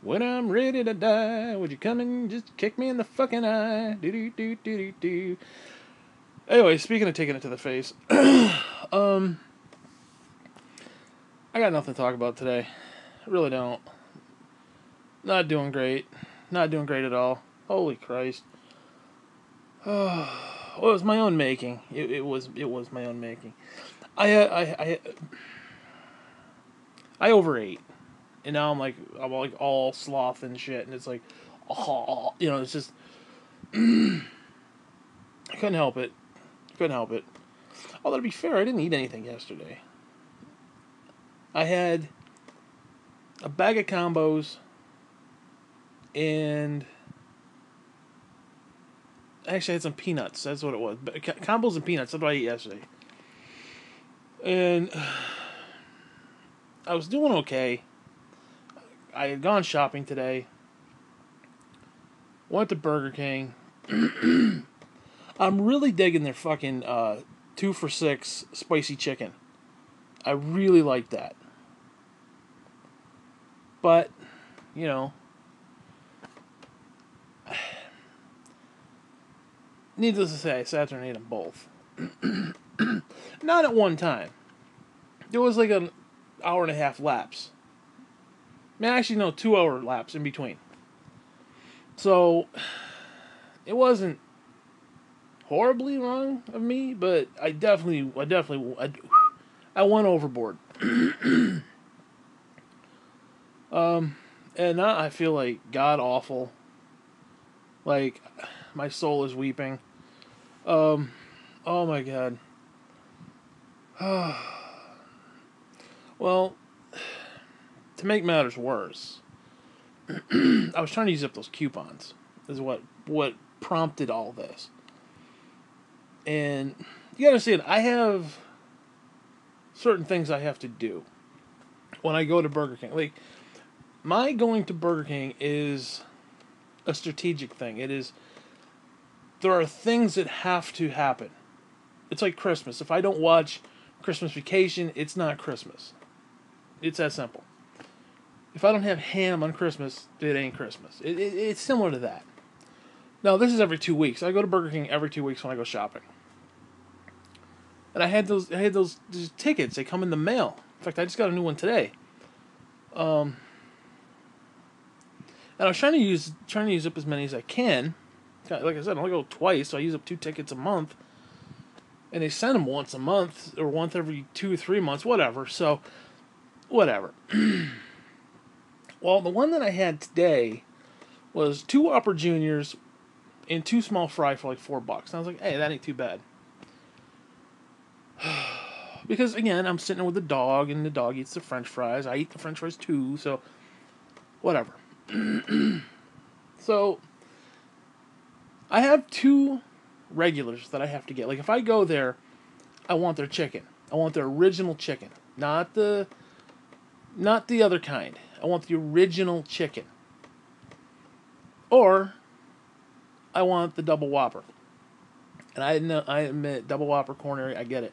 When I'm ready to die, would you come and just kick me in the fucking eye? Do do do do do do. Anyway, speaking of taking it to the face, I got nothing to talk about today. I really don't. Not doing great. Not doing great at all. Holy Christ. Well, it was my own making. It was my own making. I overate, and now I'm like all sloth and shit, and it's like, oh, it's just I couldn't help it. Couldn't help it. Although to be fair, I didn't eat anything yesterday. I had a bag of combos and actually I had some peanuts. That's what it was. Combos and peanuts. That's what I ate yesterday. And I was doing okay. I had gone shopping today. Went to Burger King. I'm really digging their fucking 2 for $6 spicy chicken. I really like that. But, needless to say, I sat there and ate them both. Not at one time. There was like an hour and a half lapse. Actually, no, 2-hour lapse in between. So, it wasn't horribly wrong of me, but I went overboard. And now I feel like god awful. Like my soul is weeping. Oh my god. Well, to make matters worse, I was trying to use up those coupons. Is what prompted all this. And you gotta understand, I have certain things I have to do when I go to Burger King. Like, my going to Burger King is a strategic thing. There are things that have to happen. It's like Christmas. If I don't watch Christmas Vacation, it's not Christmas. It's that simple. If I don't have ham on Christmas, it ain't Christmas. It's similar to that. Now, this is every 2 weeks. I go to Burger King every 2 weeks when I go shopping. And I had those tickets. They come in the mail. In fact, I just got a new one today. And I was trying to use up as many as I can. Like I said, I only go twice, so I use up 2 tickets a month. And they send them once a month, or once every 2 or 3 months, whatever. So, whatever. Well, the one that I had today was 2 Whopper Juniors and 2 small fry for like $4. And I was like, hey, that ain't too bad. Because, again, I'm sitting there with the dog, and the dog eats the french fries. I eat the french fries too, so whatever. So, I have 2 regulars that I have to get. Like, if I go there, I want their chicken. I want their original chicken. Not the other kind. I want the original chicken. Or, I want the double Whopper. And I admit, double Whopper coronary, I get it.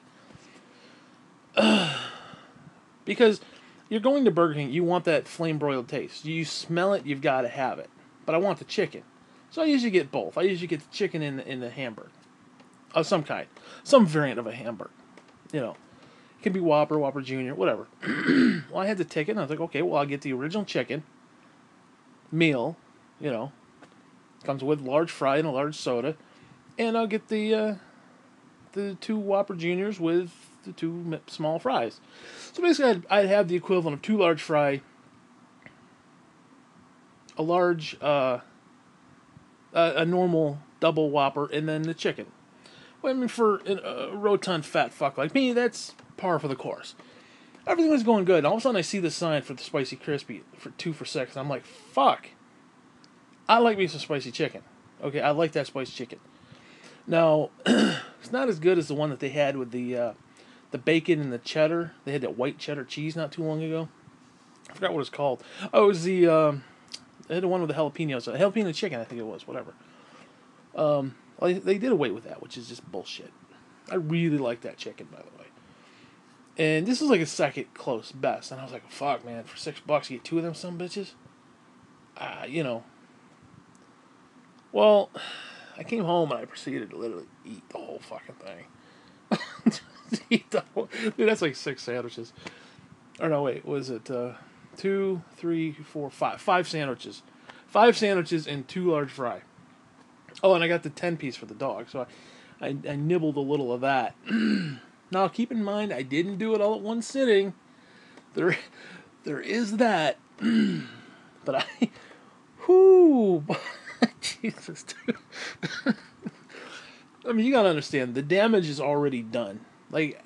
Because you're going to Burger King, you want that flame broiled taste. You smell it, you've got to have it. But I want the chicken. So I usually get both. I usually get the chicken in the hamburger. Of some kind. Some variant of a hamburger. It can be Whopper, Whopper Jr., whatever. Well, I had the ticket, and I was like, okay, well, I'll get the original chicken. Meal, comes with large fry and a large soda. And I'll get the 2 Whopper Juniors with the 2 small fries. So basically, I'd have the equivalent of 2 large fry, a large, a normal double Whopper, and then the chicken. Well, I mean, for a rotund fat fuck like me, that's par for the course. Everything was going good. And all of a sudden, I see the sign for the spicy crispy for 2 for $6, and I'm like, fuck. I like me some spicy chicken. Okay, I like that spicy chicken. Now, it's not as good as the one that they had with the bacon and the cheddar. They had that white cheddar cheese not too long ago. I forgot what it's called. Oh, it was they had the one with the jalapenos. Jalapeno chicken, I think it was. Whatever. Well, they did away with that, which is just bullshit. I really like that chicken, by the way. And this is like a second close best. And I was like, fuck, man, for $6 you get 2 of them some bitches? you know, well, I came home and I proceeded to literally eat the whole fucking thing. Eat the whole, dude, that's like 6 sandwiches. Or no, wait, was it 2, 3, 4, 5? 5 sandwiches. 5 sandwiches and 2 large fry. Oh, and I got the 10-piece for the dog, so I nibbled a little of that. Now, keep in mind, I didn't do it all at one sitting. There is that. But whoo, Jesus, dude. I mean, you gotta understand, the damage is already done. Like,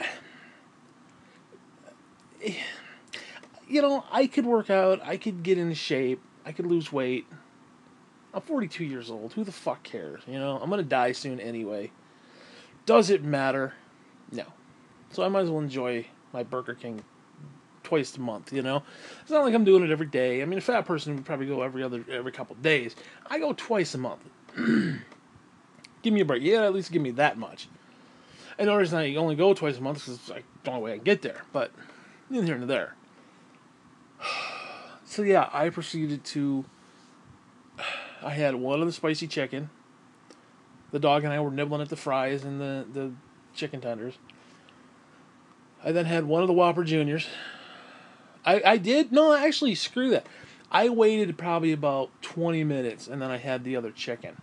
you know, I could work out, I could get in shape, I could lose weight. I'm 42 years old. Who the fuck cares? You know, I'm gonna die soon anyway. Does it matter? No. So I might as well enjoy my Burger King twice a month, you know? It's not like I'm doing it every day. I mean, a fat person would probably go every couple of days. I go twice a month. Give me a break. Yeah, at least give me that much. I know I only go twice a month because it's like the only way I can get there. But, neither here nor there. So yeah, I proceeded to... I had one of the spicy chicken. The dog and I were nibbling at the fries and the chicken tenders. I then had one of the Whopper Juniors. I did? No, actually, screw that. I waited probably about 20 minutes and then I had the other chicken.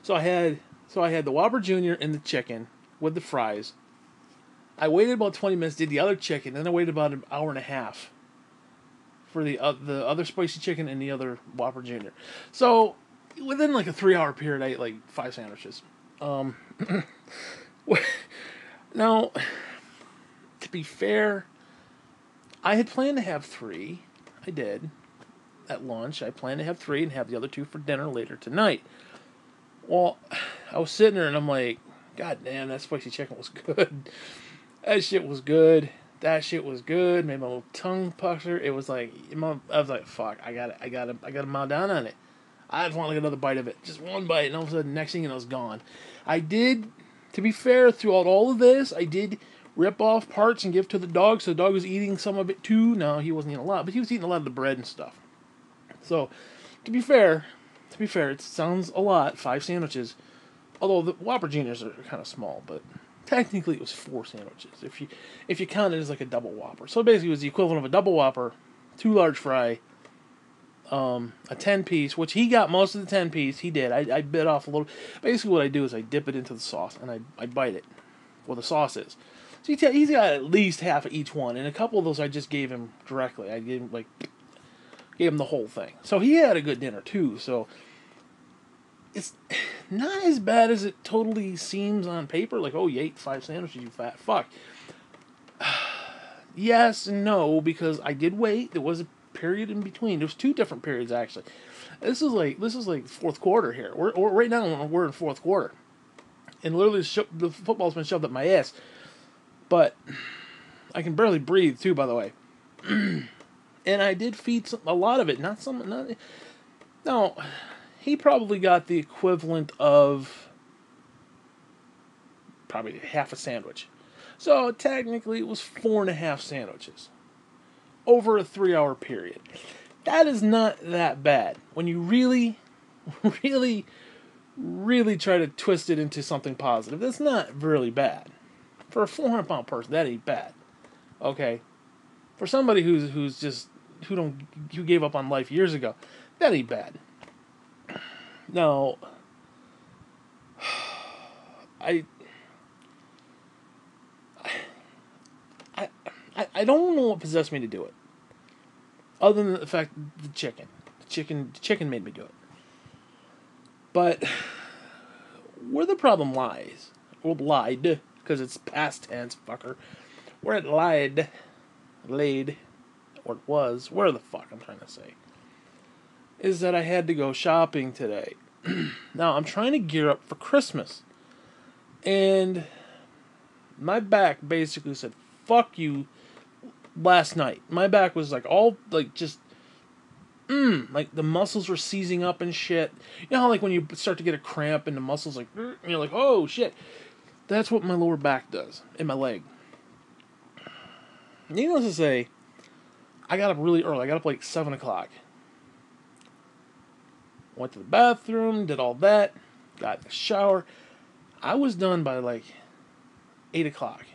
So I had the Whopper Junior and the chicken with the fries. I waited about 20 minutes, did the other chicken, then I waited about an hour and a half for the other spicy chicken and the other Whopper Junior. So within like a 3-hour period, I ate like 5 sandwiches. Now, to be fair, I had planned to have 3. I did. At lunch, I planned to have 3 and have the other 2 for dinner later tonight. Well, I was sitting there and I'm like, God damn, that spicy chicken was good. That shit was good. That shit was good. Made my little tongue pucker. It was like, I was like, fuck, I gotta mow down on it. I just want like another bite of it. Just one bite, and all of a sudden, next thing you know, it's gone. I did, to be fair, throughout all of this, I did rip off parts and give to the dog, so the dog was eating some of it too. No, he wasn't eating a lot, but he was eating a lot of the bread and stuff. So, to be fair, it sounds a lot, 5 sandwiches. Although the Whopper Juniors are kind of small, but technically it was 4 sandwiches if you count it as like a double Whopper. So basically it was the equivalent of a double Whopper, 2 large fry, a 10-piece, which he got most of the 10-piece. He did. I bit off a little. Basically what I do is I dip it into the sauce and I bite it. Well, the sauce is. So he's got at least half of each one, and a couple of those I just gave him directly. I gave him the whole thing. So he had a good dinner too. So it's not as bad as it totally seems on paper. Like, oh, you ate 5 sandwiches, you fat fuck. Yes and no, because I did wait. There was a period in between. There was 2 different periods actually. This is like fourth quarter here. We're right now we're in fourth quarter, and literally the football's been shoved up my ass. But I can barely breathe too, by the way. And I did feed a lot of it. No, he probably got the equivalent of probably half a sandwich. So technically it was 4.5 sandwiches over a 3-hour period. That is not that bad. When you really, really, really try to twist it into something positive, that's not really bad. For a 400-pound person, that ain't bad. Okay? For somebody who gave up on life years ago, that ain't bad. Now, I don't know what possessed me to do it, other than the fact the chicken made me do it. But where the problem lies, or lied, because it's past tense, fucker. Where it laid, or it was, where the fuck I'm trying to say, is that I had to go shopping today. Now, I'm trying to gear up for Christmas. And my back basically said, fuck you, last night. My back was like all, like just, like the muscles were seizing up and shit. You know how like when you start to get a cramp and the muscles like, and you're like, oh shit. That's what my lower back does, in my leg. Needless to say, I got up really early. I got up like 7 o'clock. Went to the bathroom, did all that, got in the shower. I was done by like 8 o'clock.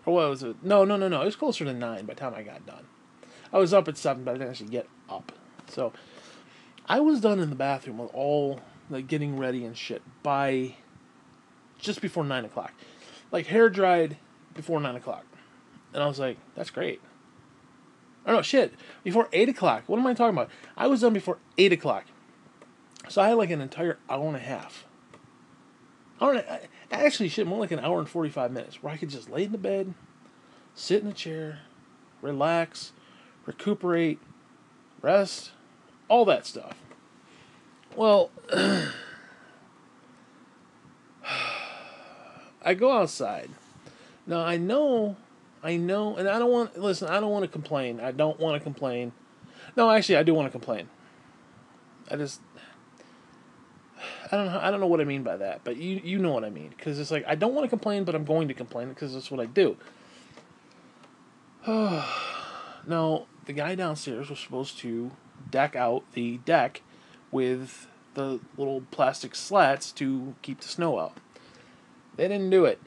Or what was it? No. It was closer to 9 by the time I got done. I was up at 7, but I didn't actually get up. So I was done in the bathroom with all like getting ready and shit by just before 9 o'clock. Like hair dried before 9 o'clock. And I was like, that's great. Oh no, shit. Before 8 o'clock. What am I talking about? I was done before 8 o'clock. So I had like an entire hour and a half. Actually, shit, more like an hour and 45 minutes where I could just lay in the bed, sit in a chair, relax, recuperate, rest, all that stuff. Well, I go outside. Now, I know, and I don't want to complain. I don't want to complain. No, actually, I do want to complain. I don't know what I mean by that, but you know what I mean. Because it's like, I don't want to complain, but I'm going to complain because that's what I do. Now, the guy downstairs was supposed to deck out the deck with the little plastic slats to keep the snow out. They didn't do it.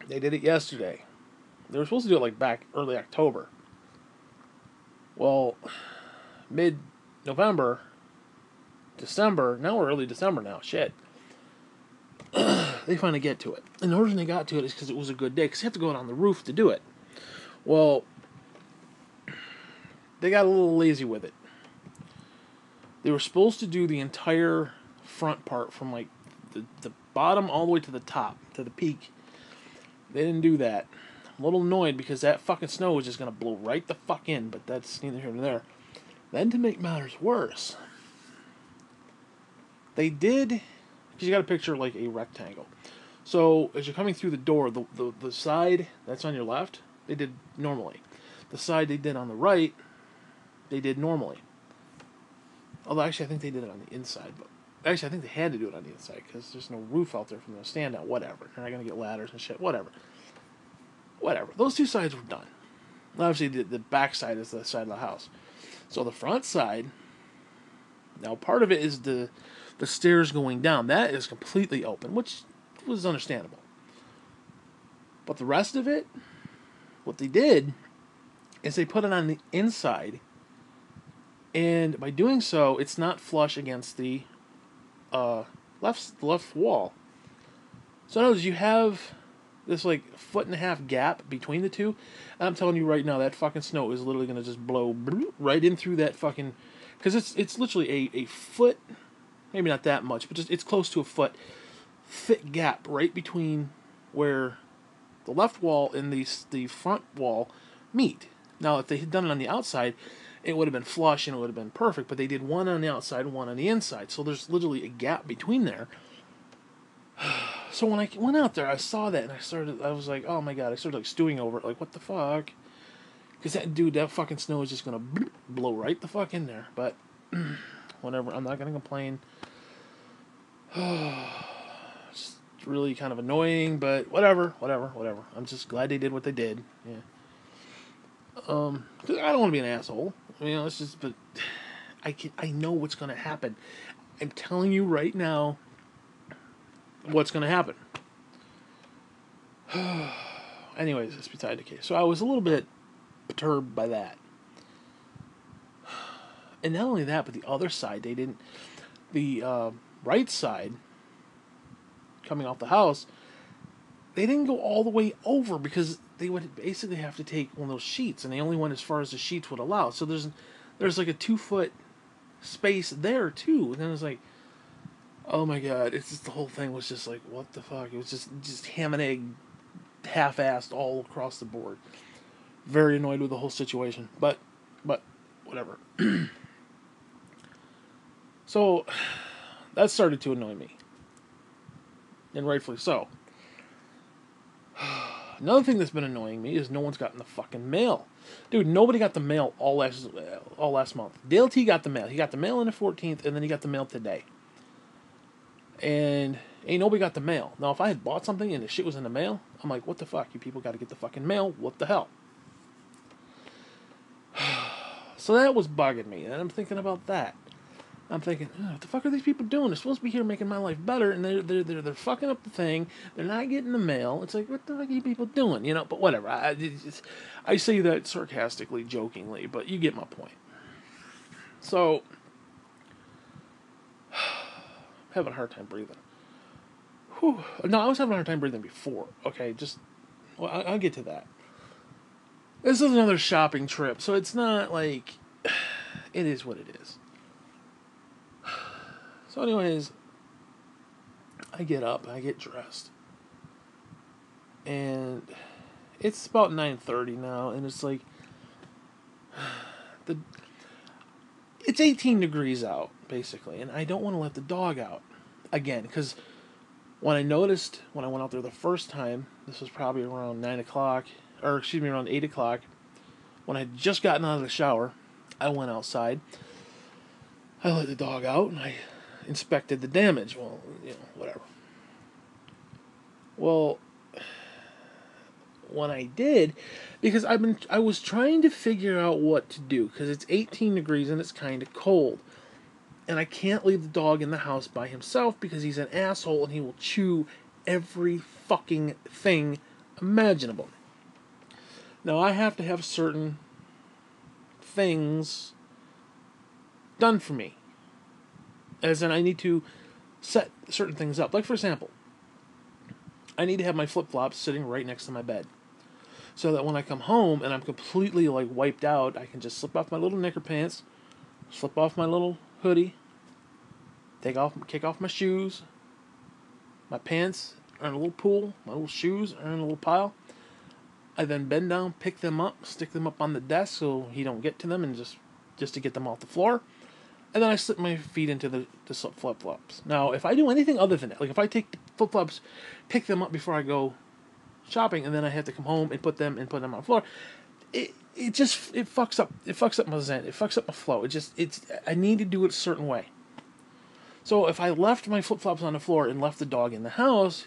They did it yesterday. They were supposed to do it like back early October. Well, mid-November, December, now we're early December now, shit. They finally get to it. And the reason they got to it is because it was a good day, because you have to go out on the roof to do it. Well, they got a little lazy with it. They were supposed to do the entire front part from like the bottom all the way to the top, to the peak. They didn't do that. I'm a little annoyed because that fucking snow was just going to blow right the fuck in, but that's neither here nor there. Then to make matters worse, they did, because you got to picture like a rectangle. So as you're coming through the door, the side that's on your left, they did normally. The side they did on the right, they did normally. Although actually I think they did it on the inside, but actually I think they had to do it on the inside because there's no roof out there from the stand out. Whatever. They're not going to get ladders and shit. Whatever. Those two sides were done. Obviously the back side is the side of the house. So the front side, now part of it is the stairs going down. That is completely open, which was understandable. But the rest of it, what they did is they put it on the inside, and by doing so, it's not flush against the left wall. So in other words, you have this like 1.5 foot gap between the two, and I'm telling you right now, that fucking snow is literally going to just blow right in through that fucking, because it's literally a foot, maybe not that much, but just it's close to a foot thick gap right between where the left wall and the front wall meet. Now, if they had done it on the outside, it would have been flush and it would have been perfect, but they did one on the outside and one on the inside, so there's literally a gap between there. So when I went out there, I saw that, and I was like, oh my god, I started like stewing over it, like, what the fuck? Because that fucking snow is just gonna blow right the fuck in there, but whatever, I'm not gonna complain. It's really kind of annoying, but whatever. I'm just glad they did what they did. Yeah. 'Cause I don't want to be an asshole. It's just, but I know what's going to happen. I'm telling you right now what's going to happen. Anyways, that's beside the case. So I was a little bit perturbed by that. And not only that, but the other side, they didn't, the right side, coming off the house, they didn't go all the way over because they would basically have to take one of those sheets, and they only went as far as the sheets would allow. So there's like a 2-foot space there too, and then it's like, oh my god, it's just, the whole thing was just like, what the fuck? It was just ham and egg, half-assed all across the board. Very annoyed with the whole situation, but whatever. So that started to annoy me, and rightfully so. Another thing that's been annoying me is no one's gotten the fucking mail. Dude, nobody got the mail all last month. Dale T got the mail. He got the mail on the 14th, and then he got the mail today. And ain't nobody got the mail. Now, if I had bought something and the shit was in the mail, I'm like, what the fuck? You people got to get the fucking mail. What the hell? So that was bugging me, and I'm thinking about that. I'm thinking, oh, what the fuck are these people doing? They're supposed to be here making my life better, and they're fucking up the thing. They're not getting the mail. It's like, what the fuck are you people doing? You know, but whatever. I say that sarcastically, jokingly, but you get my point. So, I'm having a hard time breathing. Whew. No, I was having a hard time breathing before. Okay, well, I'll get to that. This is another shopping trip, so it's not like, it is what it is. So anyways, I get up, I get dressed, and it's about 9:30 now, and it's like, it's 18 degrees out, basically, and I don't want to let the dog out, again, because when I went out there the first time, this was probably around 9 o'clock, or excuse me, around 8 o'clock, when I had just gotten out of the shower, I went outside, I let the dog out, and I inspected the damage. Well, whatever. Well, when I did, because I was trying to figure out what to do, because it's 18 degrees and it's kind of cold, and I can't leave the dog in the house by himself because he's an asshole and he will chew every fucking thing imaginable. Now I have to have certain things done for me. As in, I need to set certain things up. Like, for example, I need to have my flip-flops sitting right next to my bed. So that when I come home and I'm completely, like, wiped out, I can just slip off my little knicker pants, slip off my little hoodie, kick off my shoes, my pants are in a little pool, my little shoes are in a little pile. I then bend down, pick them up, stick them up on the desk so he don't get to them, and just to get them off the floor. And then I slip my feet into the flip-flops. Now, if I do anything other than that, like if I take the flip-flops, pick them up before I go shopping, and then I have to come home and put them on the floor, it fucks up my zen. It fucks up my flow. I need to do it a certain way. So if I left my flip-flops on the floor and left the dog in the house,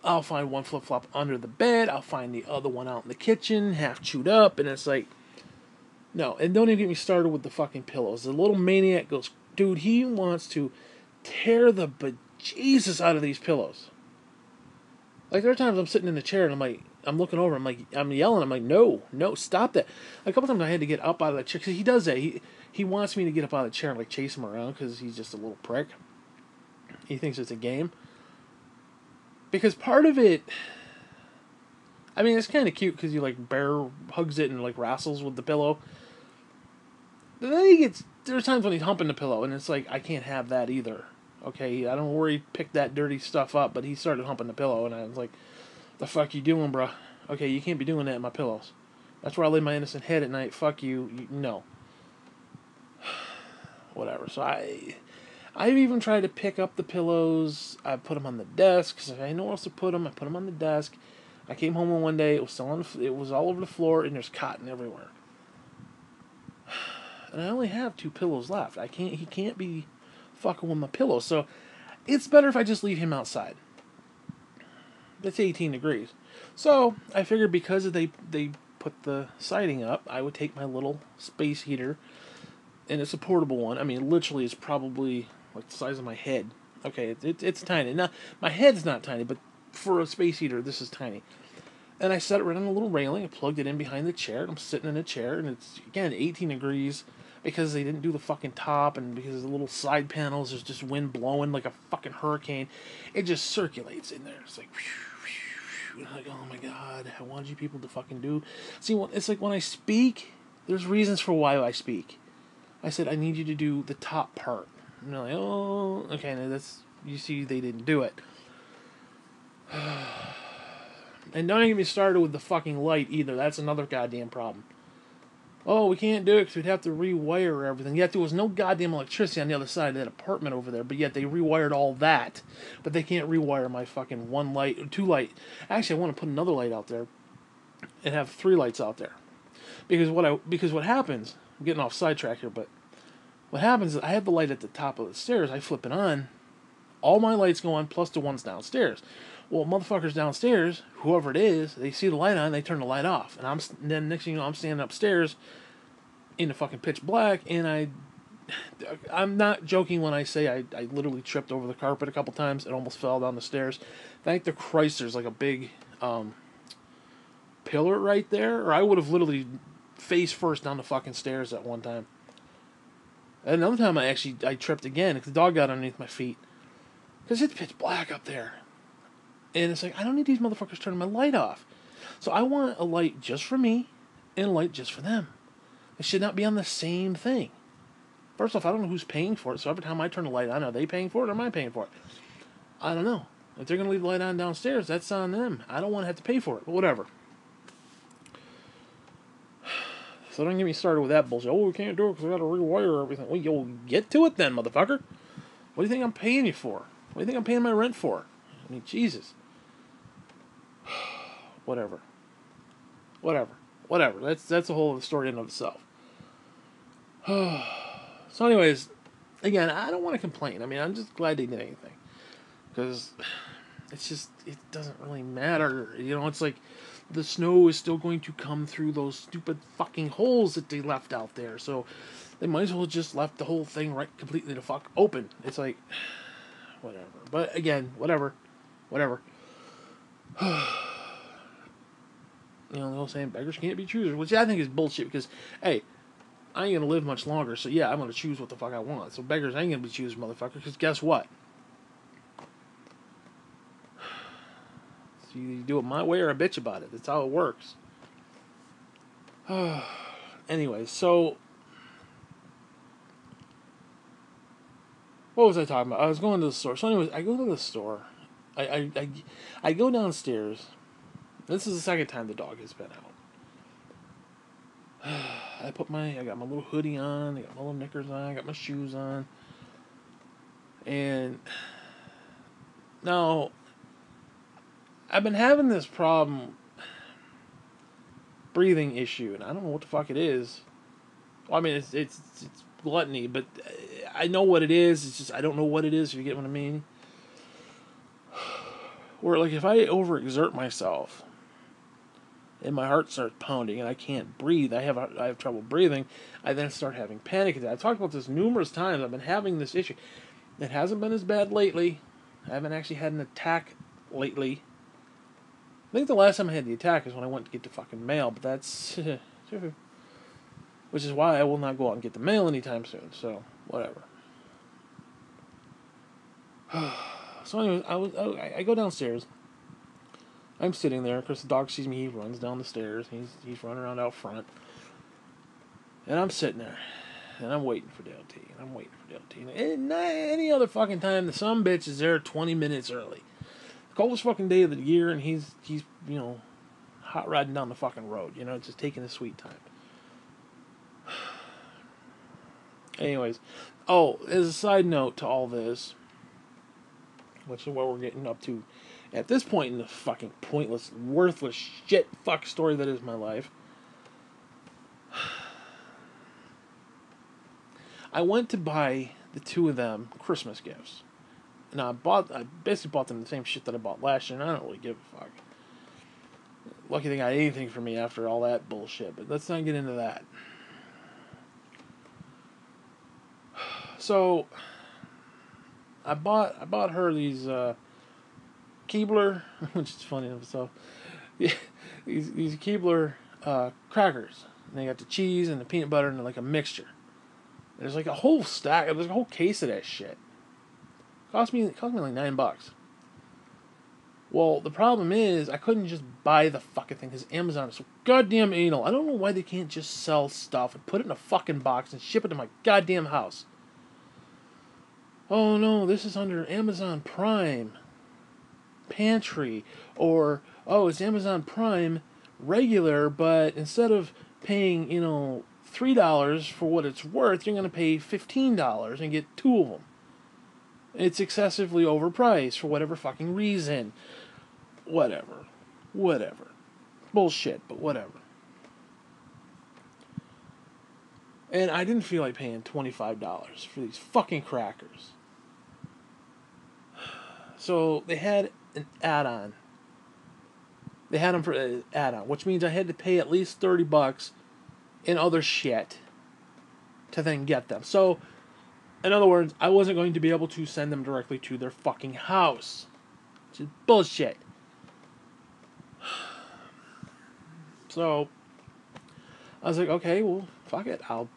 I'll find one flip-flop under the bed, I'll find the other one out in the kitchen, half chewed up, and it's like, no, and don't even get me started with the fucking pillows. The little maniac goes, dude, he wants to tear the bejesus out of these pillows. Like, there are times I'm sitting in the chair and I'm looking over, I'm yelling, I'm like, no, stop that. A couple times I had to get up out of the chair, because he does that. He wants me to get up out of the chair and, like, chase him around, because he's just a little prick. He thinks it's a game. Because part of it, I mean, it's kind of cute, because he, like, bear hugs it and, like, wrestles with the pillow. But then there's times when he's humping the pillow, and it's like, I can't have that either. Okay, I don't know where he picked that dirty stuff up, but he started humping the pillow, and I was like, the fuck you doing, bruh? Okay, you can't be doing that in my pillows. That's where I lay my innocent head at night. Fuck you. No. Whatever. So I've even tried to pick up the pillows. I put them on the desk, because if I know where else to put them, I put them on the desk. I came home one day, it was all over the floor, and there's cotton everywhere. And I only have 2 pillows left. He can't be fucking with my pillows. So it's better if I just leave him outside. It's 18 degrees. So I figured because they put the siding up, I would take my little space heater, and it's a portable one. I mean, literally, it's probably like the size of my head. Okay, it's tiny. Now, my head's not tiny, but for a space heater, this is tiny. And I set it right on a little railing. I plugged it in behind the chair. And I'm sitting in a chair, and it's, again, 18 degrees because they didn't do the fucking top, and because the little side panels, there's just wind blowing like a fucking hurricane. It just circulates in there. It's like, whew, whew. Like, oh my god, I wanted you people to fucking do. See, it's like when I speak, there's reasons for why I speak. I said, I need you to do the top part. And they're like, oh, okay, now that's, you see, they didn't do it. And don't even get me started with the fucking light either. That's another goddamn problem. Oh, we can't do it because we'd have to rewire everything. Yet there was no goddamn electricity on the other side of that apartment over there. But yet they rewired all that. But they can't rewire my fucking 1 light or 2 light. Actually, I want to put another light out there and have 3 lights out there. Because what happens, I'm getting off sidetrack here, but what happens is I have the light at the top of the stairs. I flip it on. All my lights go on plus the ones downstairs. Well, motherfuckers downstairs, whoever it is, they see the light on, they turn the light off. And then next thing you know, I'm standing upstairs in the fucking pitch black, and I'm not joking when I say I literally tripped over the carpet a couple times and almost fell down the stairs. Thank the Christ there's like a big pillar right there, or I would have literally face first down the fucking stairs at one time. And another time I tripped again because the dog got underneath my feet. Because it's pitch black up there. And it's like, I don't need these motherfuckers turning my light off. So I want a light just for me and a light just for them. It should not be on the same thing. First off, I don't know who's paying for it, so every time I turn the light on, are they paying for it or am I paying for it? I don't know. If they're going to leave the light on downstairs, that's on them. I don't want to have to pay for it, but whatever. So don't get me started with that bullshit. Oh, we can't do it because we got to rewire everything. Well, you'll get to it then, motherfucker. What do you think I'm paying you for? What do you think I'm paying my rent for? I mean, Jesus. Whatever. That's a whole story in and of itself. So anyways, again, I don't want to complain. I mean, I'm just glad they did anything. Because it's just, it doesn't really matter. You know, it's like the snow is still going to come through those stupid fucking holes that they left out there. So they might as well just left the whole thing right completely the fuck open. It's like, whatever. But again, whatever. You know, the whole saying, beggars can't be choosers, which I think is bullshit because, hey, I ain't gonna live much longer, so yeah, I'm gonna choose what the fuck I want. So beggars ain't gonna be choosers, motherfucker, because guess what? So you do it my way or a bitch about it. That's how it works. Anyway, so what was I talking about? I was going to the store. So anyways, I go to the store. I go downstairs. This is the second time the dog has been out. I got my little hoodie on, I got my little knickers on, I got my shoes on. And now I've been having this breathing issue, and I don't know what the fuck it is. Well, I mean, it's gluttony, but I know what it is. It's just I don't know what it is. If you get what I mean. Where like if I overexert myself, and my heart starts pounding, and I can't breathe, I have trouble breathing, I then start having panic attacks. I've talked about this numerous times. I've been having this issue. It hasn't been as bad lately. I haven't actually had an attack lately. I think the last time I had the attack is when I went to get the fucking mail, but that's which is why I will not go out and get the mail anytime soon. So whatever. So anyways, I go downstairs. I'm sitting there. Of course, the dog sees me. He runs down the stairs. He's running around out front, and I'm sitting there, and I'm waiting for Dale T. And not any other fucking time, the sumbitch is there 20 minutes early. The coldest fucking day of the year, and he's you know, hot riding down the fucking road. You know, just taking his sweet time. Anyways, as a side note to all this, which is what we're getting up to at this point in the fucking pointless, worthless shit fuck story that is my life. I went to buy the two of them Christmas gifts. Now I basically bought them the same shit that I bought last year, and I don't really give a fuck. Lucky they got anything for me after all that bullshit, but let's not get into that. So I bought her these Keebler, which is funny enough. So these Keebler crackers, and they got the cheese and the peanut butter and like a mixture. There's like a whole stack. There's a whole case of that shit. Cost me like $9. Well, the problem is I couldn't just buy the fucking thing because Amazon is so goddamn anal. I don't know why they can't just sell stuff and put it in a fucking box and ship it to my goddamn house. Oh no, this is under Amazon Prime Pantry, or oh, it's Amazon Prime regular, but instead of paying, $3 for what it's worth, you're going to pay $15 and get two of them. It's excessively overpriced for whatever fucking reason. Whatever. Bullshit, but whatever. And I didn't feel like paying $25 for these fucking crackers. So they had an add-on. They had them for an add-on, which means I had to pay at least $30 in other shit to then get them. So, in other words, I wasn't going to be able to send them directly to their fucking house. Which is bullshit. So, I was like, okay, well, fuck it. I'll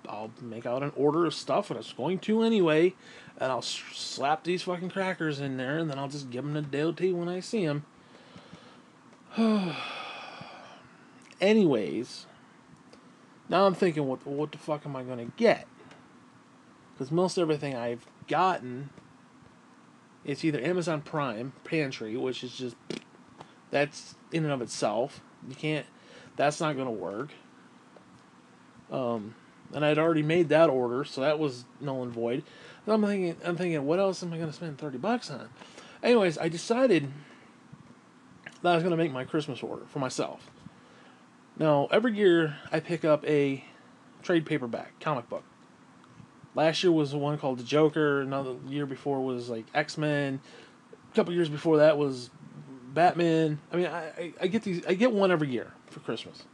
make out an order of stuff, and I was going to anyway, and I'll slap these fucking crackers in there, and then I'll just give them to DLT when I see them. Anyways, now I'm thinking, what the fuck am I going to get? Because most everything I've gotten, it's either Amazon Prime, Pantry, which is just, that's in and of itself. You can't, that's not going to work. And I'd already made that order, so that was null and void. And I'm thinking, what else am I going to spend $30 on? Anyways, I decided that I was going to make my Christmas order for myself. Now, every year I pick up a trade paperback comic book. Last year was the one called The Joker. Another year before was like X-Men. A couple years before that was Batman. I mean, I get these. I get one every year for Christmas.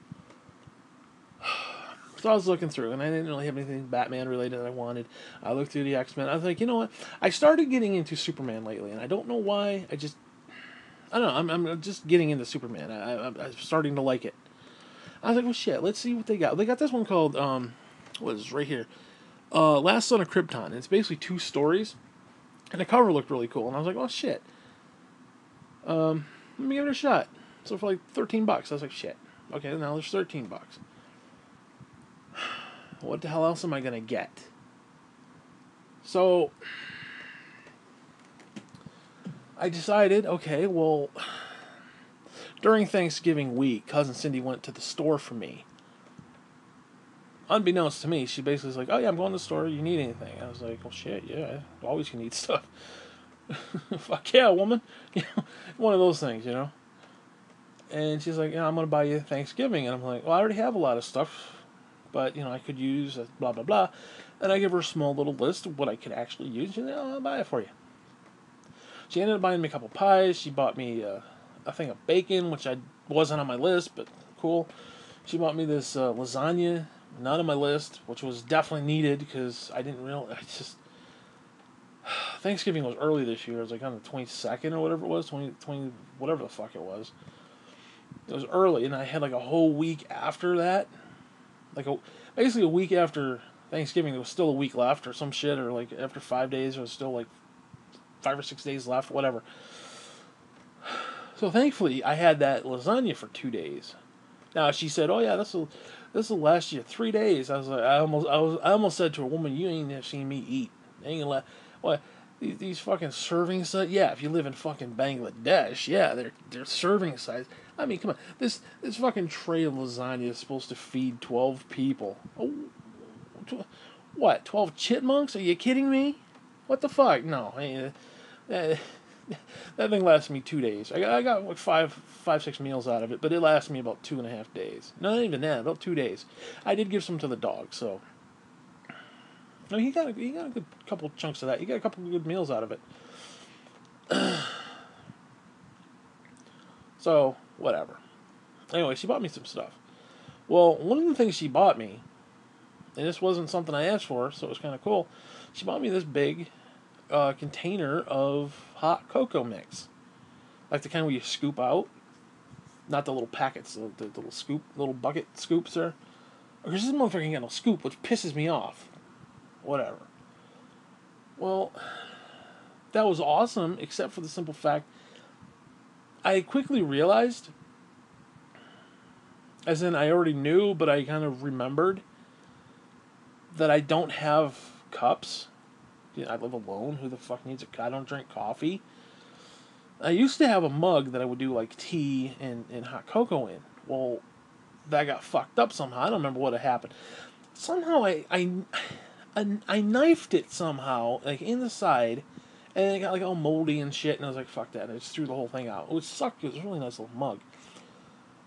So I was looking through, and I didn't really have anything Batman related that I wanted. I looked through the X-Men. I was like, you know what? I started getting into Superman lately, and I don't know why. I don't know. I'm just getting into Superman. I'm starting to like it. I was like, well, shit. Let's see what they got. They got this one called what is it, right here? Last Son of Krypton. It's basically 2 stories, and the cover looked really cool. And I was like, oh shit. Let me give it a shot. So for like $13, I was like, shit. Okay, now there's $13. What the hell else am I gonna get? So I decided, okay, well, during Thanksgiving week, Cousin Cindy went to the store for me. Unbeknownst to me, she basically was like, oh yeah, I'm going to the store, you need anything? I was like, well shit, yeah, I always can need stuff. Fuck yeah, woman. One of those things, you know? And she's like, yeah, I'm going to buy you Thanksgiving. And I'm like, well, I already have a lot of stuff, but, I could use blah, blah, blah. And I give her a small little list of what I could actually use. She's like, oh, I'll buy it for you. She ended up buying me a couple pies. She bought me a thing of bacon, which wasn't on my list, but cool. She bought me this lasagna, not on my list, which was definitely needed because I didn't realize. Thanksgiving was early this year. It was like on the 22nd or whatever it was, 20 whatever the fuck it was. It was early, and I had like a whole week after that. Basically a week after Thanksgiving, there was still a week left or some shit, or like after 5 days, there was still like 5 or 6 days left, whatever. So thankfully, I had that lasagna for 2 days. Now she said, "Oh yeah, this will last you 3 days." I was like, I almost said to her, "Woman, you ain't seen me eat. Ain't gonna what these fucking serving size? Yeah, if you live in fucking Bangladesh, yeah, they're serving size. I mean, come on, this fucking tray of lasagna is supposed to feed 12 people. Oh, what? 12 chipmunks? Are you kidding me? What the fuck? No, that thing lasted me 2 days. I got like five, 6 meals out of it, but it lasted me about 2.5 days. Not even that, about 2 days. I did give some to the dog, so. No, he got a good couple chunks of that. He got a couple of good meals out of it. So, whatever. Anyway, she bought me some stuff. Well, one of the things she bought me, and this wasn't something I asked for, so it was kind of cool. She bought me this big container of hot cocoa mix, like the kind where you scoop out, not the little packets, the little bucket scoops there. Because this motherfucker ain't got no scoop, which pisses me off. Whatever. Well, that was awesome, except for the simple fact I quickly realized, as in I already knew, but I kind of remembered, that I don't have cups. I live alone. Who the fuck needs a cup? I don't drink coffee. I used to have a mug that I would do like tea and hot cocoa in. Well, that got fucked up somehow. I don't remember what had happened. Somehow I knifed it somehow, like in the side, and it got like all moldy and shit, and I was like, fuck that. I just threw the whole thing out. It sucked. It was a really nice little mug.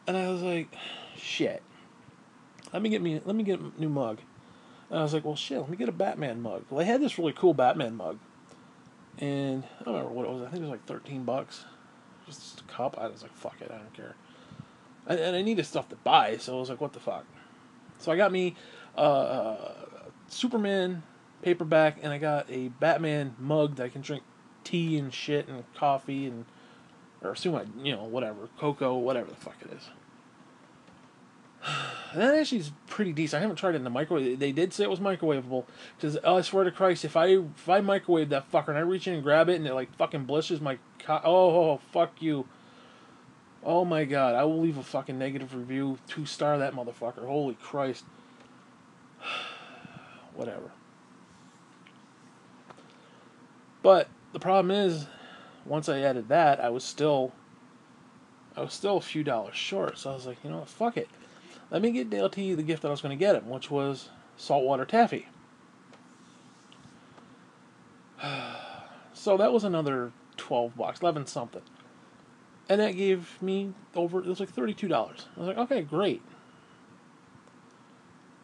And I was like, shit. Let me get a new mug. And I was like, well, shit, let me get a Batman mug. Well, they had this really cool Batman mug. And I don't remember what it was. I think it was like $13. Just a cup. I was like, fuck it, I don't care. And I needed stuff to buy, so I was like, what the fuck? So I got me Superman paperback, and I got a Batman mug that I can drink tea and shit and coffee and, or assume whatever, cocoa, whatever the fuck it is. And that actually is pretty decent. I haven't tried it in the microwave. They did say it was microwavable. Because, I swear to Christ, if I microwave that fucker and I reach in and grab it and it like fucking blisters my fuck you. Oh my god, I will leave a fucking negative review. 2-star that motherfucker. Holy Christ. Whatever. But the problem is, once I added that, I was still a few dollars short. So I was like, you know what, fuck it. Let me get Dale T the gift that I was going to get him, which was saltwater taffy. So that was another $12, 11 something. And that gave me it was like $32. I was like, okay, great.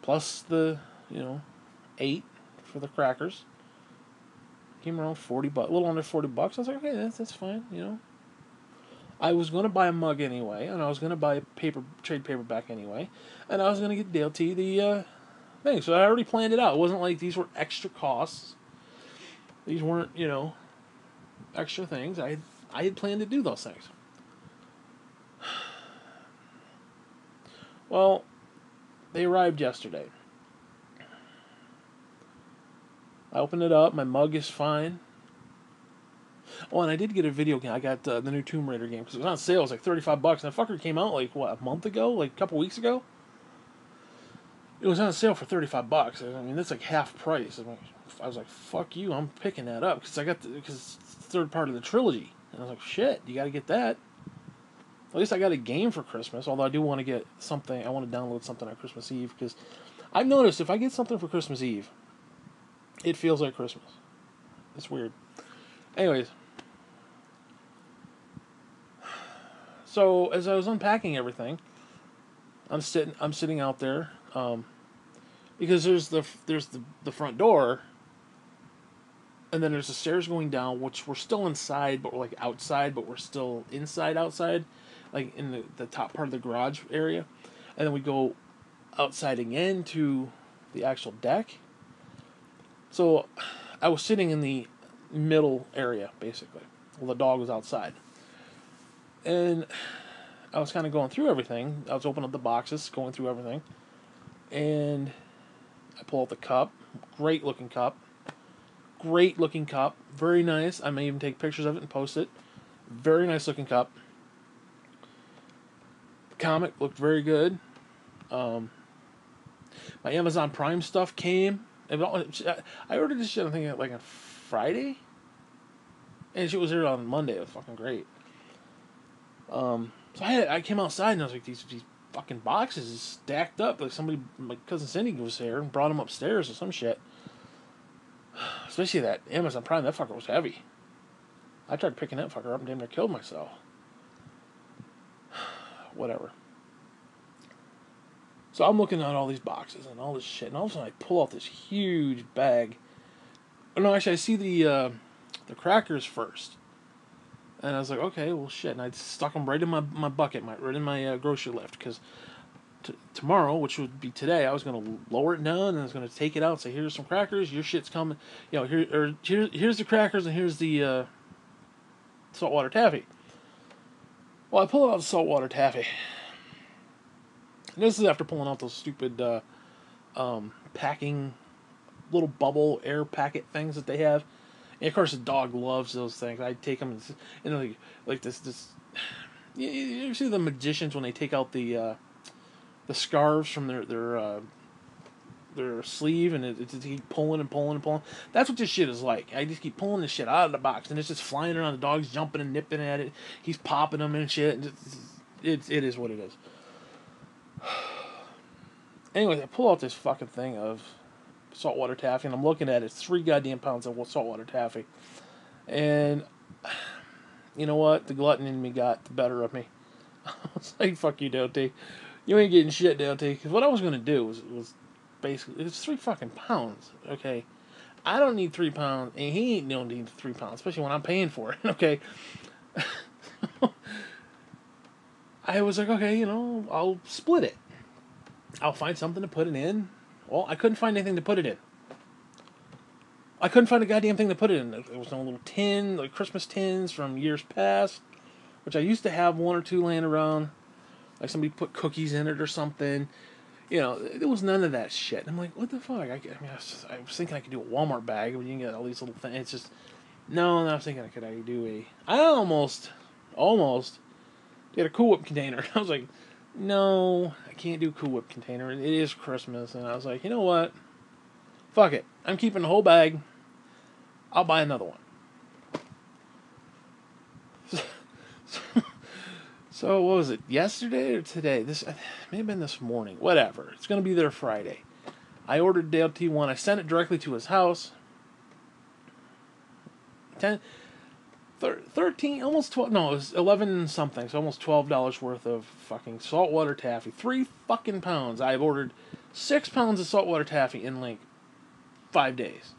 Plus the, 8 for the crackers. Came around $40, a little under $40. I was like, okay, that's fine, I was going to buy a mug anyway, and I was going to buy a trade paperback anyway, and I was going to get Dale T the thing. So I already planned it out. It wasn't like these were extra costs. These weren't, extra things. I had planned to do those things. Well, they arrived yesterday. I opened it up. My mug is fine. Oh, and I did get a video game. I got the new Tomb Raider game because it was on sale. It was like $35, and that fucker came out like a month ago, like a couple weeks ago. It was on sale for $35. I mean, that's like half price. I was like, "Fuck you! I'm picking that up because because it's the third part of the trilogy." And I was like, "Shit, you got to get that." At least I got a game for Christmas. Although I do want to get something. I want to download something on Christmas Eve because I've noticed if I get something for Christmas Eve, it feels like Christmas. It's weird. Anyways. So as I was unpacking everything, I'm sitting out there, because there's the front door, and then there's the stairs going down, which we're still inside, but we're like outside, but we're still outside, like in the top part of the garage area, and then we go outside again to the actual deck. So I was sitting in the middle area basically. Well, the dog was outside. And I was kind of going through everything. I was opening up the boxes, going through everything. And I pull out the cup. Great looking cup. Very nice. I may even take pictures of it and post it. Very nice looking cup. The comic looked very good. My Amazon Prime stuff came. I ordered this shit, I think, like on Friday. And shit was here on Monday. It was fucking great. So I came outside and I was like, these fucking boxes stacked up. Like somebody, my cousin Cindy was here and brought them upstairs or some shit. Especially that Amazon Prime, that fucker was heavy. I tried picking that fucker up and damn near killed myself. Whatever. So I'm looking at all these boxes and all this shit, and all of a sudden I pull out this huge bag. Oh no, actually I see the crackers first. And I was like, okay, well, shit. And I stuck them right in my bucket, right in my grocery lift. Because tomorrow, which would be today, I was going to lower it down and I was going to take it out and say, here's some crackers, your shit's coming. Here's the crackers and here's the saltwater taffy. Well, I pull out the saltwater taffy. And this is after pulling out those stupid packing, little bubble air packet things that they have. And of course, the dog loves those things. I take them and like this. You see the magicians when they take out the scarves from their sleeve and it keep pulling and pulling and pulling. That's what this shit is like. I just keep pulling this shit out of the box and it's just flying around. The dog's jumping and nipping at it. He's popping them and shit. And it is what it is. Anyways, I pull out this fucking thing of saltwater taffy, and I'm looking at it. It's 3 goddamn pounds of saltwater taffy. And you know what? The glutton in me got the better of me. I was like, fuck you, Dale T. You ain't getting shit, Dale T. Because what I was going to do was basically, it's 3 fucking pounds, okay? I don't need 3 pounds, and he ain't don't need 3 pounds, especially when I'm paying for it, okay? I was like, okay, I'll split it. I'll find something to put it in. Well, I couldn't find anything to put it in. I couldn't find a goddamn thing to put it in. There was no little tin, like Christmas tins from years past, which I used to have one or two laying around. Like somebody put cookies in it or something. You know, there was none of that shit. And I'm like, what the fuck? I was thinking I could do a Walmart bag, but you can get all these little things. It's just, no, I was thinking I do I almost did a Cool Whip container. I was like, no, I can't do Cool Whip container. It is Christmas. And I was like, you know what? Fuck it. I'm keeping the whole bag. I'll buy another one. So what was it? Yesterday or today? This may have been this morning. Whatever. It's gonna be there Friday. I ordered Dale T one. I sent it directly to his house. 13, almost 12. No, it was 11 something. So almost $12 worth of fucking saltwater taffy. 3 fucking pounds. I've ordered 6 pounds of saltwater taffy in like 5 days.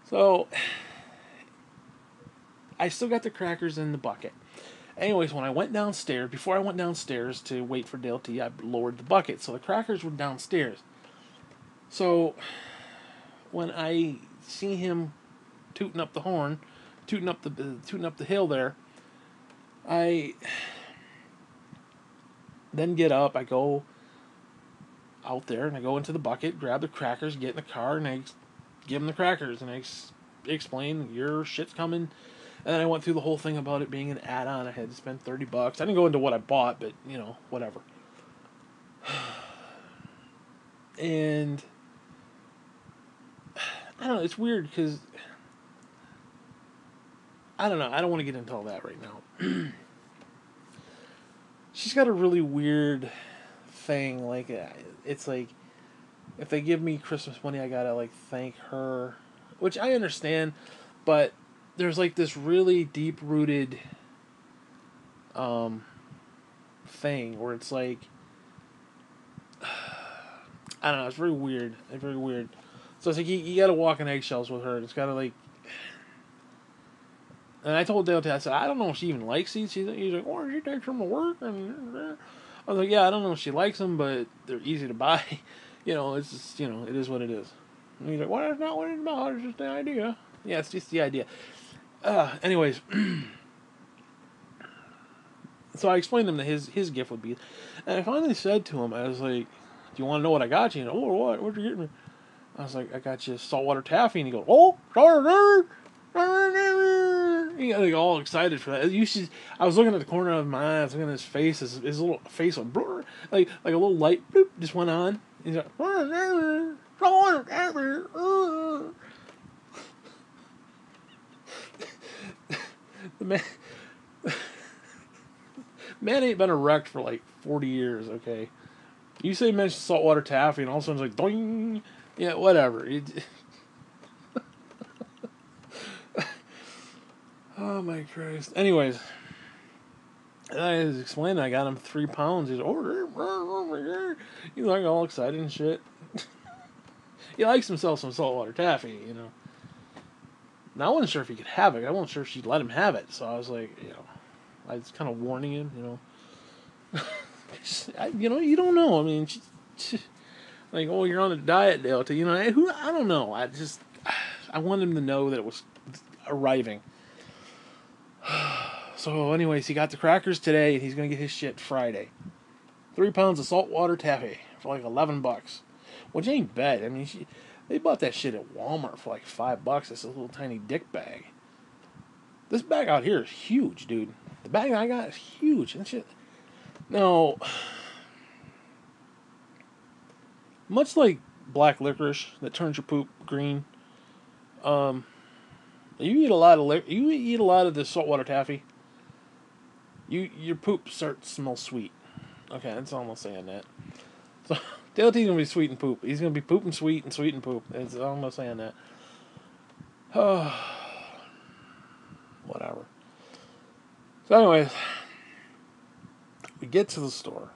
So I still got the crackers in the bucket. Anyways, when I went downstairs, before I went downstairs to wait for Dale T, I lowered the bucket. So the crackers were downstairs. So when I see him tooting up the horn, tooting up the hill there, I then get up, I go out there and I go into the bucket, grab the crackers, get in the car, and I give him the crackers, and I explain, your shit's coming. And then I went through the whole thing about it being an add-on. I had to spend $30. I didn't go into what I bought, but, you know, whatever. And I don't know, it's weird because I don't know, I don't want to get into all that right now. She's got a really weird thing, like, it's like, if they give me Christmas money, I gotta, like, thank her, which I understand, but there's, like, this really deep-rooted, thing, where it's like, I don't know, it's very weird, So it's like, you gotta walk on eggshells with her, it's gotta, like, and I told Dale, I said, I don't know if she even likes these. He's like, oh, she takes them to work. And I was like, yeah, I don't know if she likes them, but they're easy to buy. You know, it's just, you know, it is what it is. And he's like, well, that's not what it's about. It's just the idea. Yeah, it's just the idea. Anyways, so I explained to him that his gift would be, and I finally said to him, I was like, do you want to know what I got you? And, oh, what? What'd you get me? I was like, I got you saltwater taffy. And he goes, oh, saltwater. He got like all excited for that. You should. I was looking at the corner of my eye. I was looking at his face. His little face went like a little light bloop, just went on. He's like, the man ain't been erect for like 40 years. Okay, you say mention saltwater taffy, and all of a sudden it's like doing. Yeah, whatever. Oh my Christ. Anyways, I was explaining, I got him 3 pounds. He's like, oh, he's like all excited and shit. He likes himself some saltwater taffy, you know. Now I wasn't sure if he could have it. I wasn't sure if she'd let him have it. So I was like, you know, I was kind of warning him, you know. You don't know. I mean, like, oh, you're on a diet, Delta. You know, I don't know. I want him to know that it was arriving. So, anyways, he got the crackers today, and he's gonna get his shit Friday. 3 pounds of saltwater taffy for like $11, which ain't bad. I mean, they bought that shit at Walmart for like $5. It's a little tiny dick bag. This bag out here is huge, dude. The bag I got is huge and shit. Now, much like black licorice that turns your poop green, you eat a lot of this saltwater taffy, your poop starts to smell sweet. Okay, that's almost saying that. So Dale T's gonna be sweet and poop. He's gonna be pooping sweet and sweet and poop. It's almost saying that. Whatever. So anyways, we get to the store,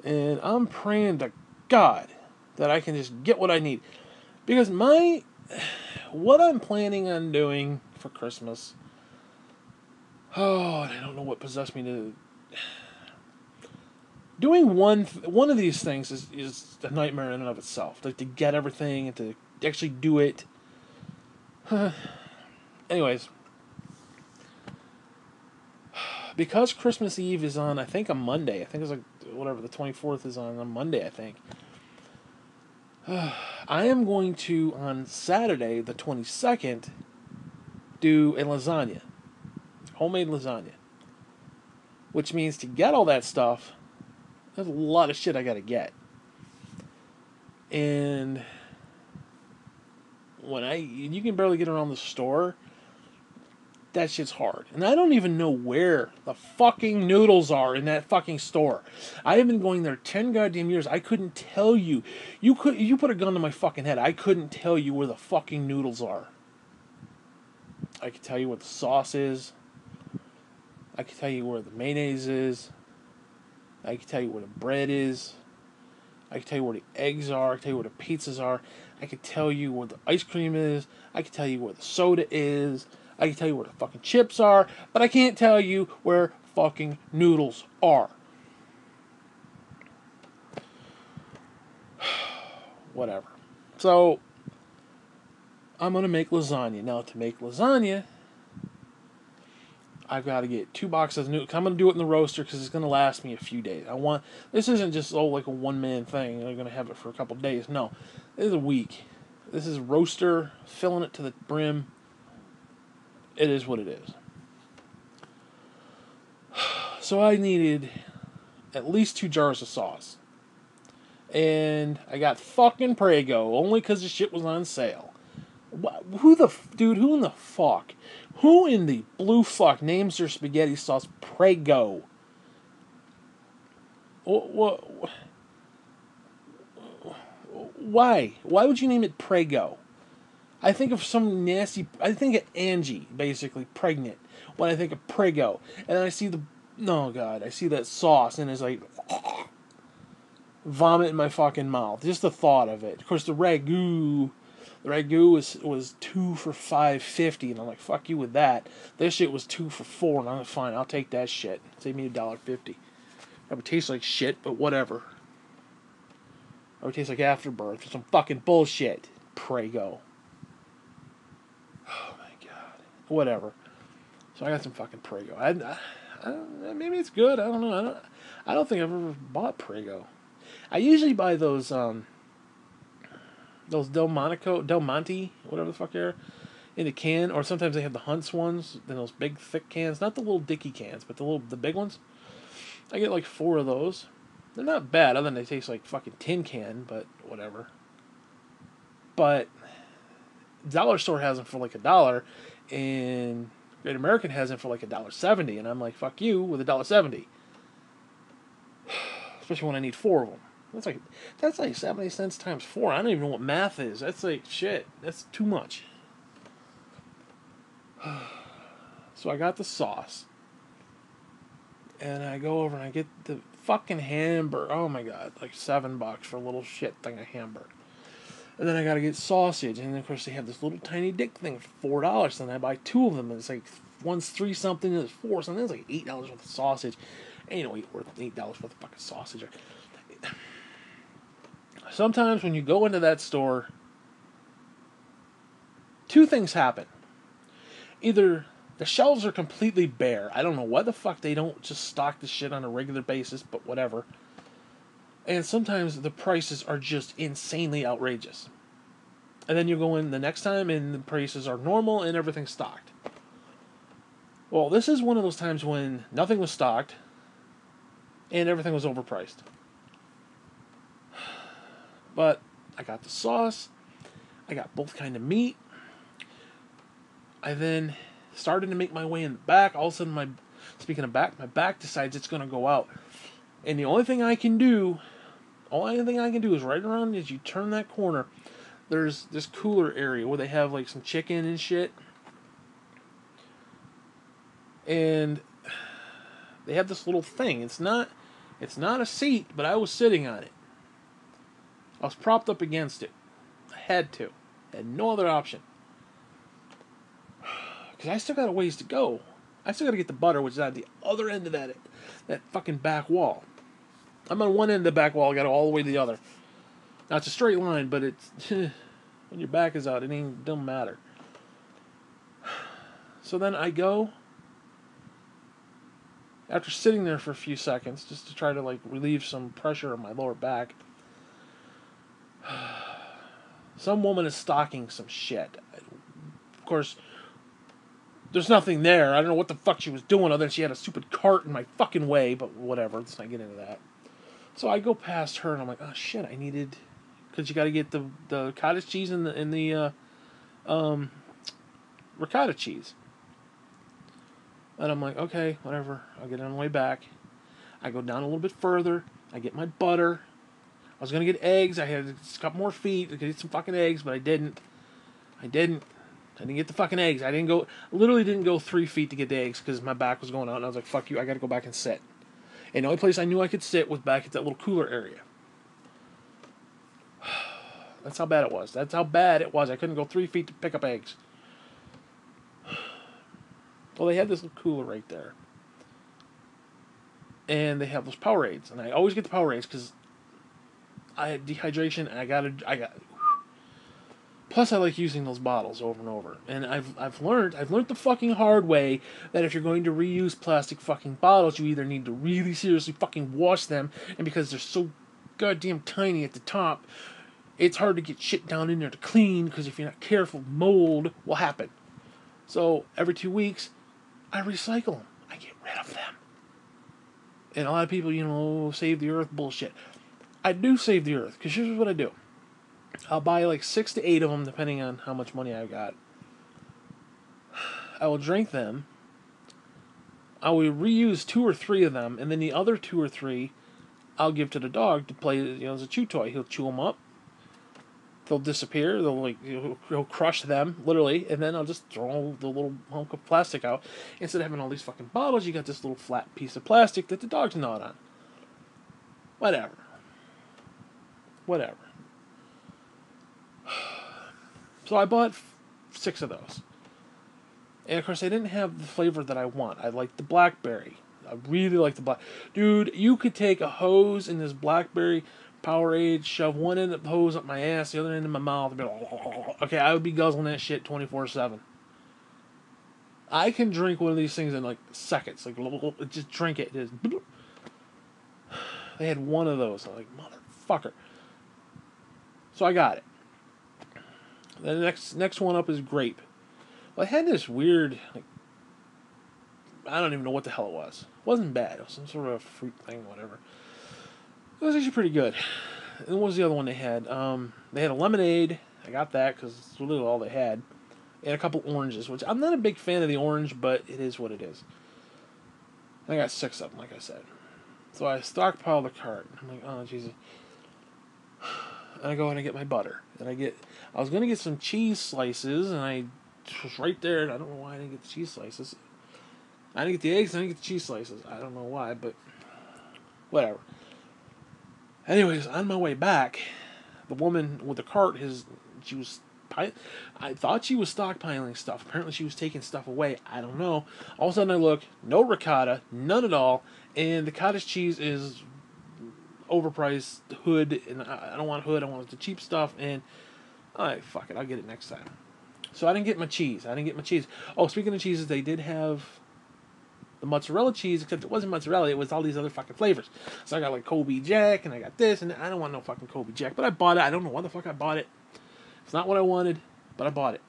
and I'm praying to God that I can just get what I need, because what I'm planning on doing for Christmas. Oh, and I don't know what possessed me to. doing one of these things is a nightmare in and of itself. Like to get everything and to actually do it. Anyways, because Christmas Eve is on, I think, a Monday. I think it's like whatever, the 24th is on a Monday, I think. I am going to, on Saturday, the 22nd, do a lasagna. Homemade lasagna. Which means to get all that stuff, there's a lot of shit I gotta get. And you can barely get around the store, that shit's hard. And I don't even know where the fucking noodles are in that fucking store. I have been going there 10 goddamn years. I couldn't tell you. You put a gun to my fucking head. I couldn't tell you where the fucking noodles are. I could tell you what the sauce is. I could tell you where the mayonnaise is. I could tell you where the bread is. I could tell you where the eggs are. I could tell you where the pizzas are. I could tell you where the ice cream is. I could tell you where the soda is. I can tell you where the fucking chips are, but I can't tell you where fucking noodles are. Whatever. So, I'm going to make lasagna. Now, to make lasagna, I've got to get 2 boxes of noodles. I'm going to do it in the roaster because it's going to last me a few days. This isn't just like a one-man thing. I'm going to have it for a couple days. No, this is a week. This is roaster, filling it to the brim. It is what it is. So I needed at least 2 jars of sauce. And I got fucking Prego, only because the shit was on sale. Who in the fuck? Who in the blue fuck names their spaghetti sauce Prego? Why? Why would you name it Prego? I think of some nasty... I think of Angie, basically, pregnant, when I think of Prego. And then I see I see that sauce, and it's like... vomit in my fucking mouth. Just the thought of it. Of course, the ragu was 2 for $5.50, and I'm like, fuck you with that. This shit was 2 for $4, and I'm like, fine, I'll take that shit. Save me $1.50. That would taste like shit, but whatever. That would taste like Afterbirth or some fucking bullshit. Prego. Oh my god. Whatever. So I got some fucking Prego. Maybe it's good. I don't know. I don't think I've ever bought Prego. I usually buy those Del Monte, whatever the fuck they are, in a can, or sometimes they have the Hunt's ones, then those big thick cans, not the little Dicky cans, but the big ones. I get like 4 of those. They're not bad, other than they taste like fucking tin can, but whatever. But Dollar Store has them for like $1, and Great American has them for like $1.70, and I'm like, fuck you with $1.70. Especially when I need 4 of them. That's like 70 cents times 4. I don't even know what math is. That's like shit. That's too much. So I got the sauce. And I go over and I get the fucking hamburger. Oh my god, like $7 for a little shit thing of hamburger. And then I gotta get sausage, and then of course they have this little tiny dick thing for $4. And I buy 2 of them, and it's like one's 3 something, and it's 4 something. It's like $8 worth of sausage. Ain't no worth $8 worth of fucking sausage. Sometimes when you go into that store, 2 things happen. Either the shelves are completely bare. I don't know why the fuck they don't just stock the shit on a regular basis, but whatever. And sometimes the prices are just insanely outrageous. And then you go in the next time and the prices are normal and everything's stocked. Well, this is one of those times when nothing was stocked and everything was overpriced. But I got the sauce. I got both kind of meat. I then started to make my way in the back. All of a sudden, my back decides it's going to go out. And the only thing I can do is right around as you turn that corner, there's this cooler area where they have like some chicken and shit. And they have this little thing. It's not a seat, but I was sitting on it. I was propped up against it. I had to. I had no other option. Because I still got a ways to go. I still got to get the butter, which is at the other end of that fucking back wall. I'm on one end of the back wall, I got all the way to the other. Now it's a straight line, but it's when your back is out, it don't matter. So then I go, after sitting there for a few seconds, just to try to like relieve some pressure on my lower back. Some woman is stocking some shit. Of course, there's nothing there. I don't know what the fuck she was doing other than she had a stupid cart in my fucking way, but whatever, let's not get into that. So I go past her and I'm like, oh shit, I needed, because you got to get the cottage cheese and the ricotta cheese. And I'm like, okay, whatever, I'll get it on the way back. I go down a little bit further, I get my butter. I was going to get eggs, I had a couple more feet to get some fucking eggs, but I didn't get the fucking eggs. Literally didn't go 3 feet to get the eggs because my back was going out, and I was like, fuck you, I gotta go back and sit. And the only place I knew I could sit was back at that little cooler area. That's how bad it was. I couldn't go 3 feet to pick up eggs. Well, they had this little cooler right there. And they have those Powerades. And I always get the Powerades because I had dehydration and I got plus I like using those bottles over and over. And I've learned the fucking hard way that if you're going to reuse plastic fucking bottles, you either need to really seriously fucking wash them, and because they're so goddamn tiny at the top, it's hard to get shit down in there to clean, because if you're not careful, mold will happen. So every 2 weeks, I recycle them. I get rid of them. And a lot of people, save the earth bullshit. I do save the earth, because here's what I do. I'll buy like 6 to 8 of them, depending on how much money I've got. I will drink them. I will reuse 2 or 3 of them, and then the other 2 or 3, I'll give to the dog to play, as a chew toy. He'll chew them up. They'll disappear. He'll crush them, literally, and then I'll just throw the little hunk of plastic out. Instead of having all these fucking bottles, you got this little flat piece of plastic that the dog's gnawed on. Whatever. So I bought 6 of those. And of course, they didn't have the flavor that I want. I like the blackberry. I really like the black. Dude, you could take a hose in this blackberry Powerade, shove one end of the hose up my ass, the other end in my mouth, and be like, okay, I would be guzzling that shit 24/7. I can drink one of these things in like seconds. Like, just drink it. Just, they had one of those. I'm like, motherfucker. So I got it. The next one up is grape. Well, I had this weird, I don't even know what the hell it was. It wasn't bad. It was some sort of fruit thing, whatever. It was actually pretty good. And what was the other one they had? They had a lemonade. I got that because it's literally all they had. And a couple oranges, which I'm not a big fan of the orange, but it is what it is. And I got 6 of them, like I said. So I stockpile the cart. I'm like, oh, Jesus. And I go and I get my butter. And I was going to get some cheese slices, and I was right there, and I don't know why I didn't get the cheese slices. I didn't get the eggs, I didn't get the cheese slices. I don't know why, but whatever. Anyways, on my way back, the woman with the cart, I thought she was stockpiling stuff. Apparently she was taking stuff away. I don't know. All of a sudden I look, no ricotta, none at all, and the cottage cheese is overpriced hood, and I don't want hood, I want the cheap stuff, and alright, fuck it, I'll get it next time. So I didn't get my cheese. Oh, speaking of cheeses, they did have the mozzarella cheese, except it wasn't mozzarella, it was all these other fucking flavors. So I got like Kobe Jack, and I got this, and I don't want no fucking Kobe Jack, but I bought it. I don't know why the fuck I bought it. It's not what I wanted, but I bought it.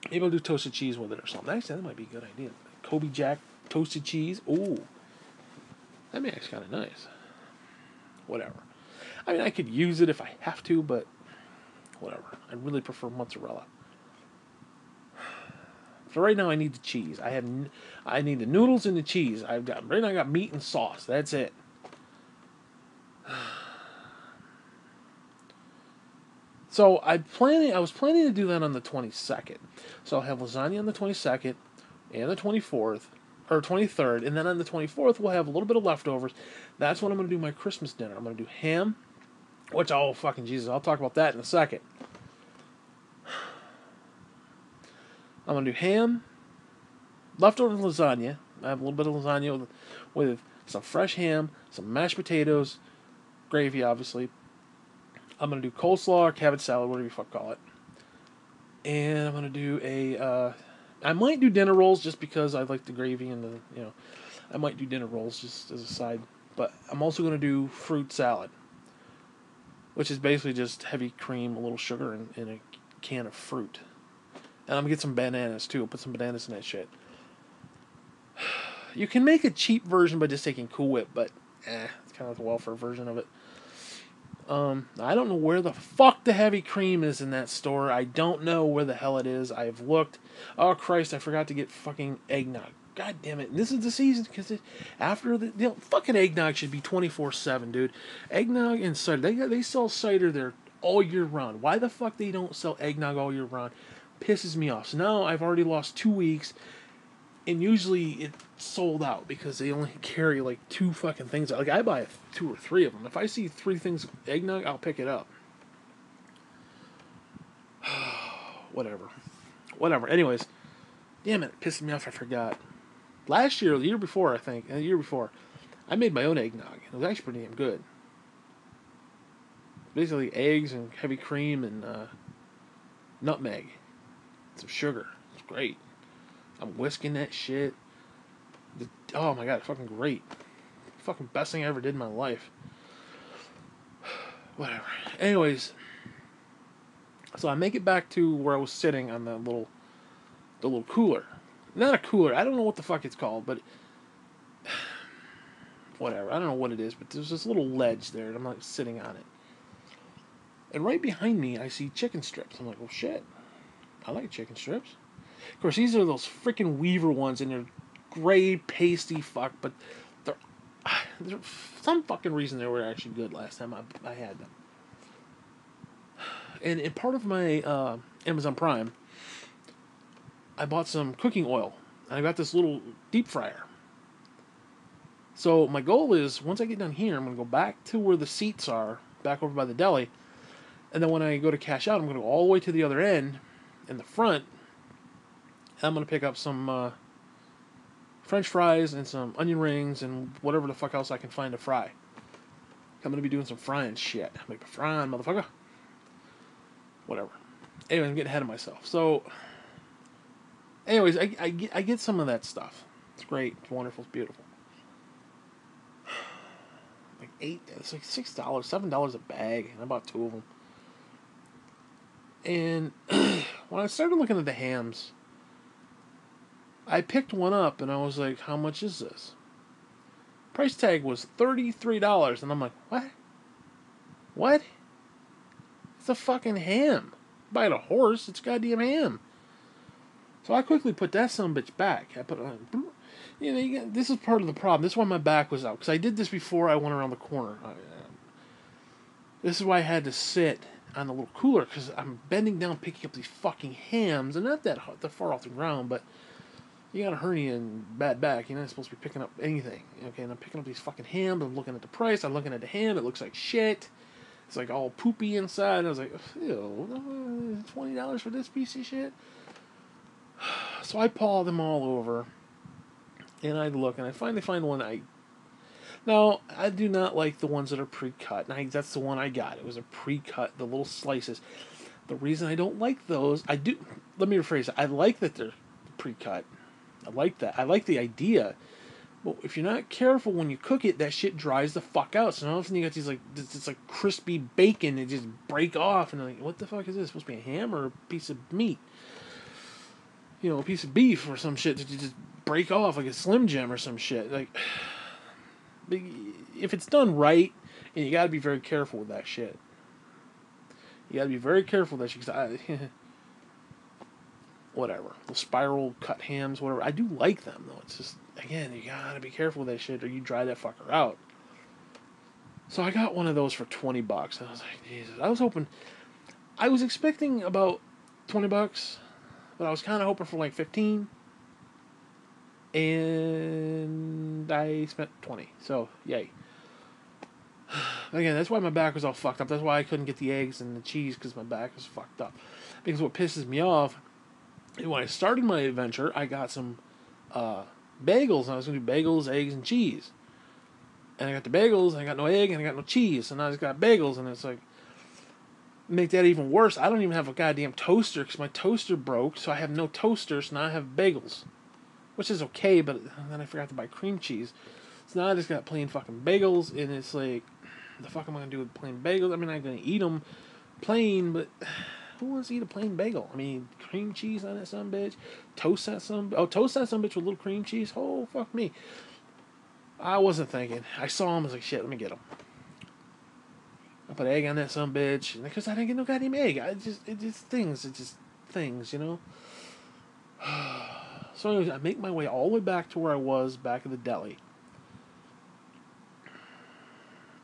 Maybe I'll do toasted cheese with it or something. Actually, that might be a good idea. Kobe Jack, toasted cheese. Ooh. That makes kind of nice. Whatever. I mean, I could use it if I have to, but whatever. I really prefer mozzarella. So right now I need the cheese. I need the noodles and the cheese. Right now I got meat and sauce. That's it. So I was planning to do that on the 22nd. So I'll have lasagna on the 22nd and the 24th, or 23rd, and then on the 24th we'll have a little bit of leftovers. That's when I'm going to do my Christmas dinner. I'm going to do ham, which, oh fucking Jesus, I'll talk about that in a second. I'm going to do ham, leftover lasagna. I have a little bit of lasagna with some fresh ham, some mashed potatoes, gravy, obviously. I'm going to do coleslaw or cabbage salad, whatever you fuck call it. And I'm going to do I might do dinner rolls just because I like the gravy and I might do dinner rolls just as a side. But I'm also going to do fruit salad, which is basically just heavy cream, a little sugar, and a can of fruit. And I'm going to get some bananas, too. I'll put some bananas in that shit. You can make a cheap version by just taking Cool Whip, but it's kind of the welfare version of it. I don't know where the fuck the heavy cream is in that store. I don't know where the hell it is. I've looked. Oh, Christ, I forgot to get fucking eggnog. God damn it. And this is the season, because after the fucking eggnog should be 24/7, dude. Eggnog and cider. They sell cider there all year round. Why the fuck they don't sell eggnog all year round pisses me off. So now I've already lost 2 weeks, and usually it's sold out because they only carry like 2 fucking things. Like, I buy 2 or 3 of them. If I see 3 things of eggnog, I'll pick it up. Whatever. Anyways, damn it pissed me off. I forgot. Last year, the year before, I think, I made my own eggnog. It was actually pretty damn good. Basically, eggs and heavy cream and nutmeg, some sugar. It's great. I'm whisking that shit. Oh my god, fucking great. Fucking best thing I ever did in my life. Whatever. Anyways, so I make it back to where I was sitting on the little cooler. Not a cooler. I don't know what the fuck it's called, but whatever. I don't know what it is, but there's this little ledge there, and I'm like sitting on it. And right behind me, I see chicken strips. I'm like, well, shit. I like chicken strips. Of course, these are those freaking Weaver ones, and they're gray, pasty fuck, but they're for some fucking reason they were actually good last time I had them. And in part of my Amazon Prime, I bought some cooking oil, and I got this little deep fryer. So my goal is, once I get done here, I'm going to go back to where the seats are, back over by the deli, and then when I go to cash out, I'm going to go all the way to the other end, in the front, and I'm going to pick up some French fries and some onion rings and whatever the fuck else I can find to fry. I'm going to be doing some frying shit. I'm going to be frying, motherfucker. Whatever. Anyway, I'm getting ahead of myself. So, anyways, I get some of that stuff. It's great. It's wonderful. It's beautiful. It's like $6, $7 a bag, and I bought 2 of them. And when I started looking at the hams, I picked one up, and I was like, how much is this? Price tag was $33, and I'm like, what? What? It's a fucking ham. Buying a horse, it's goddamn ham. So I quickly put that sumbitch back. I put it on. This is part of the problem. This is why my back was out, because I did this before I went around the corner. This is why I had to sit on the little cooler, because I'm bending down picking up these fucking hams, and not that far off the ground, but you got a hernia and bad back. You're not supposed to be picking up anything. Okay, and I'm picking up these fucking hams. I'm looking at the price. I'm looking at the ham. It looks like shit. It's like all poopy inside. And I was like, ew, $20 for this piece of shit? So I paw them all over, and I look, and I finally find one Now, I do not like the ones that are pre-cut. And that's the one I got. It was a pre-cut, the little slices. The reason I don't like those, let me rephrase it. I like that they're pre-cut. I like that. I like the idea. But if you're not careful when you cook it, that shit dries the fuck out. So now all of a sudden you got this like crispy bacon that just break off. And I'm like, what the fuck is this? Supposed to be a ham or a piece of meat? A piece of beef or some shit that you just break off like a Slim Jim or some shit. Like, if it's done right, and you gotta be very careful with that shit. You gotta be very careful with that shit. Whatever. The spiral cut hams, whatever. I do like them, though. It's just, again, you gotta be careful with that shit, or you dry that fucker out. So I got one of those for $20, and I was like, Jesus. I was expecting about $20, but I was kind of hoping for like 15, and I spent 20. So yay. Again, that's why my back was all fucked up. That's why I couldn't get the eggs and the cheese, because my back was fucked up. Because what pisses me off, when I started my adventure, I got some bagels, and I was going to do bagels, eggs, and cheese. And I got the bagels, and I got no egg, and I got no cheese, and I just got bagels, and it's like, make that even worse. I don't even have a goddamn toaster because my toaster broke, so I have no toaster, so now I have bagels. Which is okay, but then I forgot to buy cream cheese. So now I just got plain fucking bagels, and it's like, the fuck am I gonna do with plain bagels? I mean, I'm gonna eat them plain, but who wants to eat a plain bagel? I mean, cream cheese on that son bitch, toast that son bitch with a little cream cheese. Oh fuck me! I wasn't thinking. I saw them, I was like, shit, let me get them. I put egg on that son bitch, and because I didn't get no goddamn egg, it's just things, you know. So anyways, I make my way all the way back to where I was back at the deli.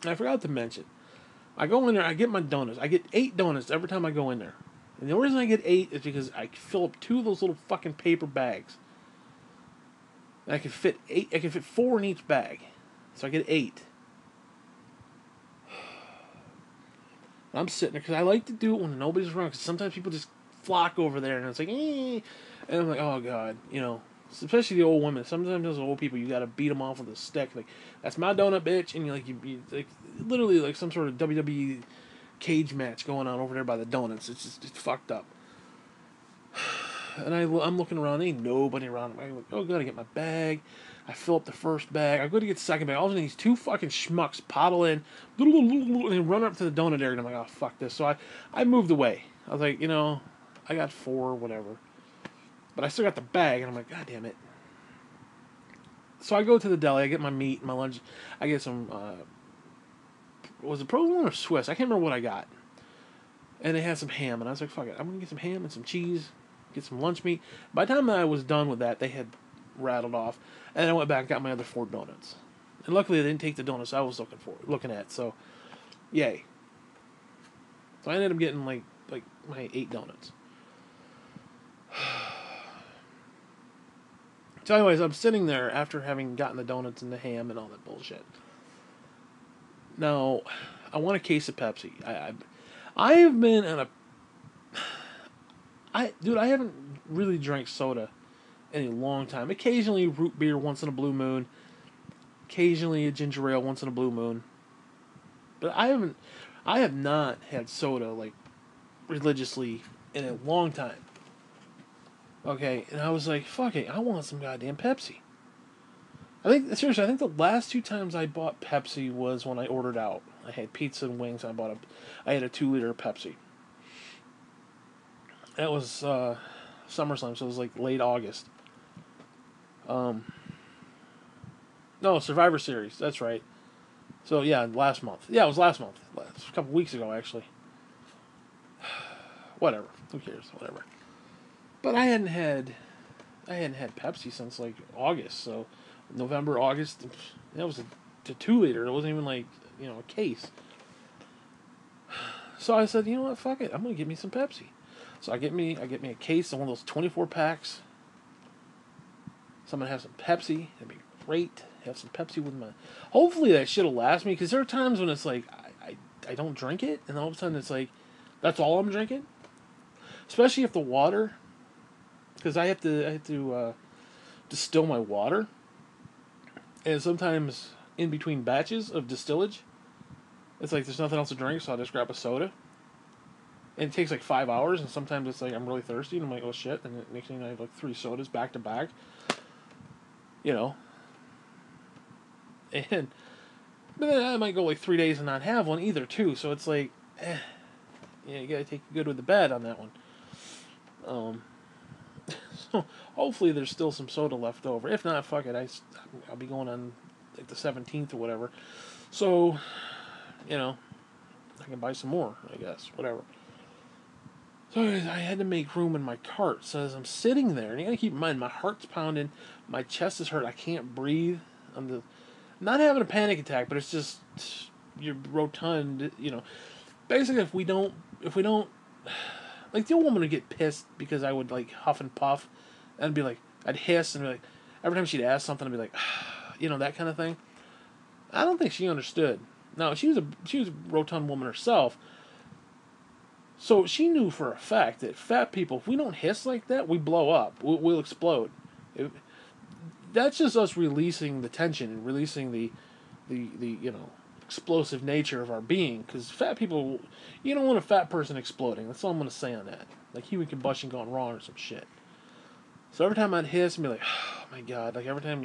And I forgot to mention, I go in there, I get my donuts. I get 8 donuts every time I go in there. And the only reason I get 8 is because I fill up 2 of those little fucking paper bags. And I can fit 8. I can fit 4 in each bag, so I get 8. And I'm sitting there because I like to do it when nobody's around. Because sometimes people just flock over there, and it's like, eh. And I'm like, oh god, you know. Especially the old women. Sometimes those old people, you gotta beat them off with a stick. Like, that's my donut, bitch. And you like literally like some sort of WWE cage match going on over there by the donuts. It's fucked up. And I'm looking around, ain't nobody around. I'm like, oh god, I get my bag. I fill up the first bag. I go to get the second bag. All of a sudden, these 2 fucking schmucks paddle in, and they run up to the donut area. And I'm like, oh fuck this. So I moved away. I was like, you know, I got 4, whatever. But I still got the bag, and I'm like, god damn it. So I go to the deli, I get my meat, my lunch, I get some, was it provolone or Swiss? I can't remember what I got. And they had some ham, and I was like, fuck it, I'm going to get some ham and some cheese, get some lunch meat. By the time I was done with that, they had rattled off, and I went back and got my other 4 donuts. And luckily they didn't take the donuts I was looking at, so, yay. So I ended up getting, like my 8 donuts. So anyways, I'm sitting there after having gotten the donuts and the ham and all that bullshit. Now, I want a case of Pepsi. I have been in I haven't really drank soda in a long time. Occasionally root beer once in a blue moon. Occasionally a ginger ale once in a blue moon. But I have not had soda like religiously in a long time. Okay, and I was like, fuck it, I want some goddamn Pepsi. I think the last 2 times I bought Pepsi was when I ordered out. I had pizza and wings, and I had a 2-liter Pepsi. That was SummerSlam, so it was like late August. No, Survivor Series, that's right. So yeah, last month. Yeah, it was last month. A couple weeks ago, actually. Whatever, who cares, whatever. But I hadn't had Pepsi since like August, so November, August, that was a 2-liter. It wasn't even like, you know, a case. So I said, you know what, fuck it, I'm gonna get me some Pepsi. So I get me a case of one of those 24 packs. So I'm gonna have some Pepsi. That'd be great. Have some Pepsi with my. Hopefully that shit'll last me, because there are times when it's like I don't drink it, and then all of a sudden it's like that's all I'm drinking. Especially if the water. Because I have to distill my water, and sometimes in between batches of distillage, it's like there's nothing else to drink, so I'll just grab a soda. And it takes like 5 hours, and sometimes it's like I'm really thirsty, and I'm like, oh shit, and the next thing I have like 3 sodas back to back. You know. But then I might go like 3 days and not have one either too, so it's like, yeah, you gotta take the good with the bad on that one. So hopefully there's still some soda left over. If not, fuck it. I'll be going on like the 17th or whatever. So, you know, I can buy some more, I guess. Whatever. So I had to make room in my cart. So as I'm sitting there, and you gotta keep in mind, my heart's pounding, my chest is hurt, I can't breathe. I'm not having a panic attack, but it's just your rotund, you know. Basically, if we don't, like the old woman would get pissed because I would like huff and puff, and be like, I'd hiss and be like, every time she'd ask something, I'd be like, you know, that kind of thing. I don't think she understood. Now she was a rotund woman herself, so she knew for a fact that fat people, if we don't hiss like that, we blow up. We'll explode. That's just us releasing the tension and releasing the the explosive nature of our being. Because fat people, you don't want a fat person exploding. That's all I'm gonna say on that. Like human combustion gone wrong or some shit. So every time I'd hiss and be like, oh my god, like every time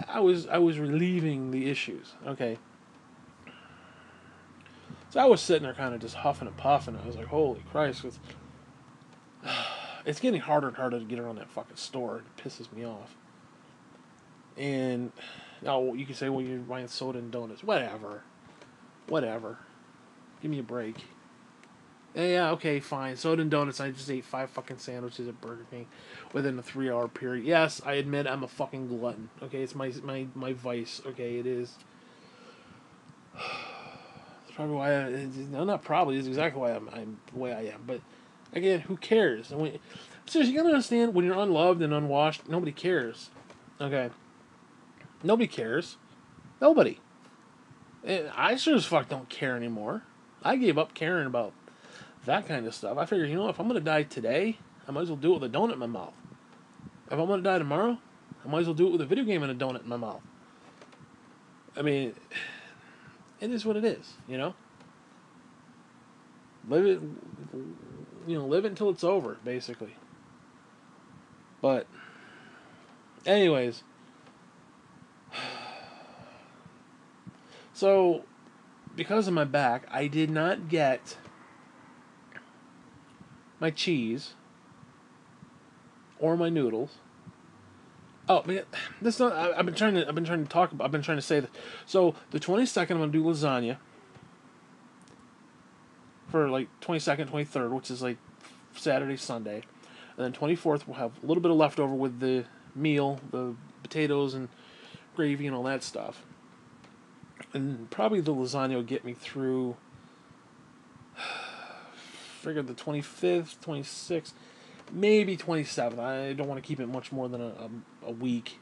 I was relieving the issues. Okay. So I was sitting there kind of just huffing and puffing. I was like, holy Christ, it's getting harder and harder to get around that fucking store. It pisses me off. And now you can say, well, you're buying soda and donuts. Whatever. Give me a break. Yeah, okay, fine. Soda and donuts. I just ate 5 fucking sandwiches at Burger King within a 3-hour period. Yes, I admit I'm a fucking glutton. Okay, it's my vice. Okay, it is. It's probably why no, not probably. It's exactly why I'm the way I am. But again, who cares? Seriously, you gotta understand, when you're unloved and unwashed, nobody cares. Okay. Nobody cares. Nobody. And I sure as fuck don't care anymore. I gave up caring about that kind of stuff. I figured, if I'm going to die today, I might as well do it with a donut in my mouth. If I'm going to die tomorrow, I might as well do it with a video game and a donut in my mouth. I mean, it is what it is, Live it, live it until it's over, basically. But, anyways. So, because of my back, I did not get my cheese or my noodles. Oh man, this not. I've been trying to talk about. I've been trying to say that. So the 22nd, I'm gonna do lasagna. For like 22nd, 23rd, which is like Saturday, Sunday, and then 24th we'll have a little bit of leftover with the meal, the potatoes and gravy and all that stuff. And probably the lasagna will get me through. Figured the 25th, 26th, maybe 27th. I don't want to keep it much more than a week.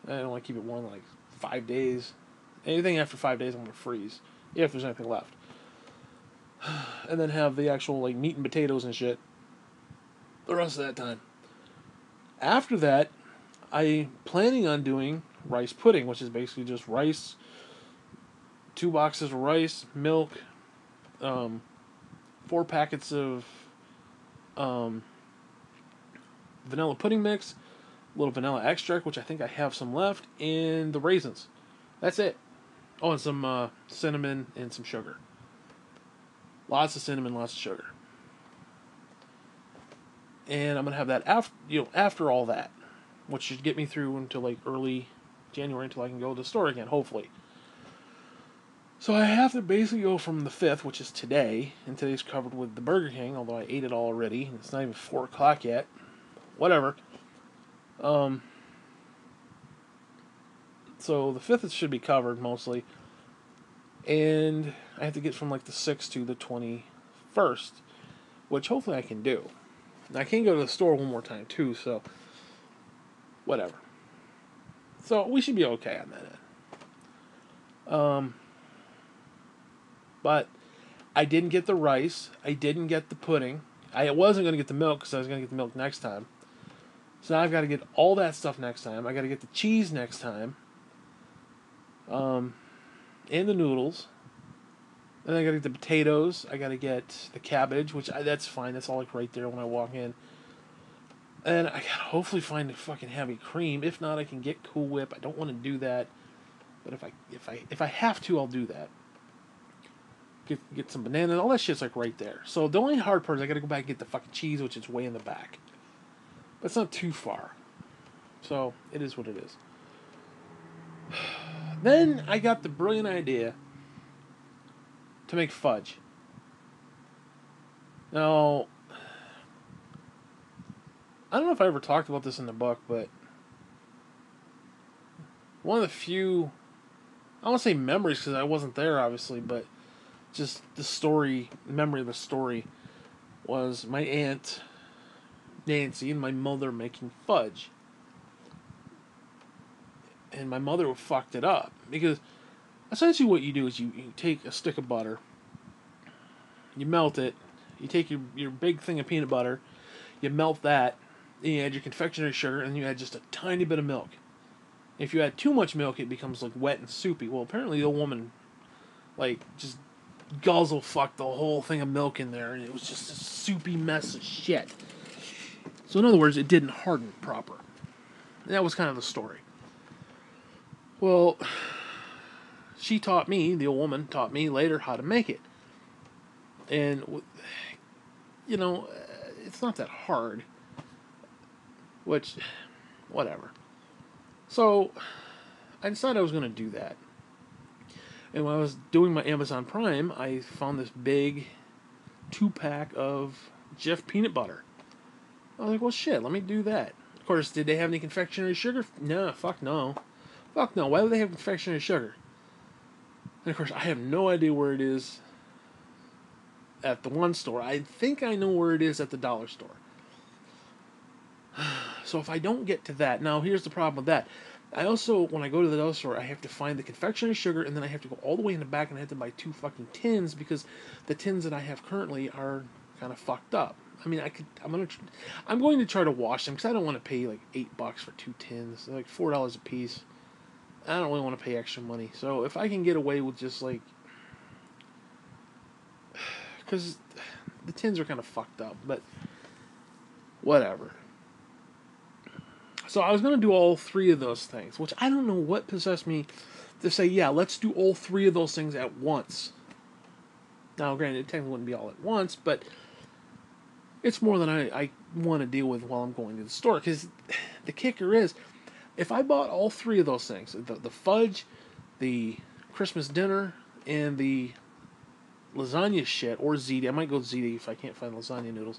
I don't want to keep it more than like 5 days. Anything after 5 days, I'm going to freeze. If there's anything left. And then have the actual like meat and potatoes and shit the rest of that time. After that, I'm planning on doing rice pudding, which is basically just rice, 2 boxes of rice, milk, 4 packets of vanilla pudding mix, a little vanilla extract, which I think I have some left, and the raisins. That's it. Oh, and some cinnamon and some sugar. Lots of cinnamon, lots of sugar. And I'm gonna have that after all that, which should get me through until like early January until I can go to the store again, hopefully. So I have to basically go from the 5th, which is today, and today's covered with the Burger King, although I ate it all already, and it's not even 4 o'clock yet. Whatever. So the 5th should be covered mostly. And I have to get from like the 6th to the 21st, which hopefully I can do. And I can go to the store one more time too, so whatever. So we should be okay on that end. But I didn't get the rice. I didn't get the pudding. I wasn't going to get the milk because I was going to get the milk next time. So now I've got to get all that stuff next time. I got to get the cheese next time. And the noodles. Then I got to get the potatoes. I got to get the cabbage, which that's fine. That's all like right there when I walk in. And I got to hopefully find the fucking heavy cream. If not, I can get Cool Whip. I don't want to do that. But if I have to, I'll do that. Get some bananas. All that shit's like right there. So the only hard part is I got to go back and get the fucking cheese, which is way in the back. But it's not too far. So it is what it is. Then I got the brilliant idea to make fudge. Now, I don't know if I ever talked about this in the book, but one of the few, I don't want to say memories because I wasn't there obviously, but just the memory of the story was my aunt Nancy and my mother making fudge. And my mother fucked it up because essentially what you do is you take a stick of butter, you melt it, you take your big thing of peanut butter, you melt that, and you add your confectionery sugar, and you add just a tiny bit of milk. If you add too much milk, it becomes like wet and soupy. Well, apparently the old woman like just guzzle fucked the whole thing of milk in there, and it was just a soupy mess of shit. So in other words, it didn't harden proper. And that was kind of the story. Well, she taught me, the old woman taught me later how to make it. And, you know, it's not that hard. Which, whatever. So, I decided I was going to do that. And when I was doing my Amazon Prime, I found this big 2-pack of Jif peanut butter. I was like, well, shit, let me do that. Of course, did they have any confectionery sugar? No, fuck no. Fuck no, why would they have confectionery sugar? And of course, I have no idea where it is at the one store. I think I know where it is at the dollar store. So if I don't get to that, now here's the problem with that. I also, when I go to the dollar store, I have to find the confectionery sugar, and then I have to go all the way in the back, and I have to buy 2 fucking tins, because the tins that I have currently are kind of fucked up. I mean, I'm going to try to wash them, because I don't want to pay like $8 for 2 tins. They're like $4 a piece. I don't really want to pay extra money. So if I can get away with just like, because the tins are kind of fucked up, but whatever. So I was going to do all 3 of those things, which I don't know what possessed me to say, yeah, let's do all 3 of those things at once. Now, granted, it technically wouldn't be all at once, but it's more than I want to deal with while I'm going to the store. Because the kicker is, if I bought all 3 of those things, the fudge, the Christmas dinner, and the lasagna shit, or ziti, I might go ziti if I can't find lasagna noodles,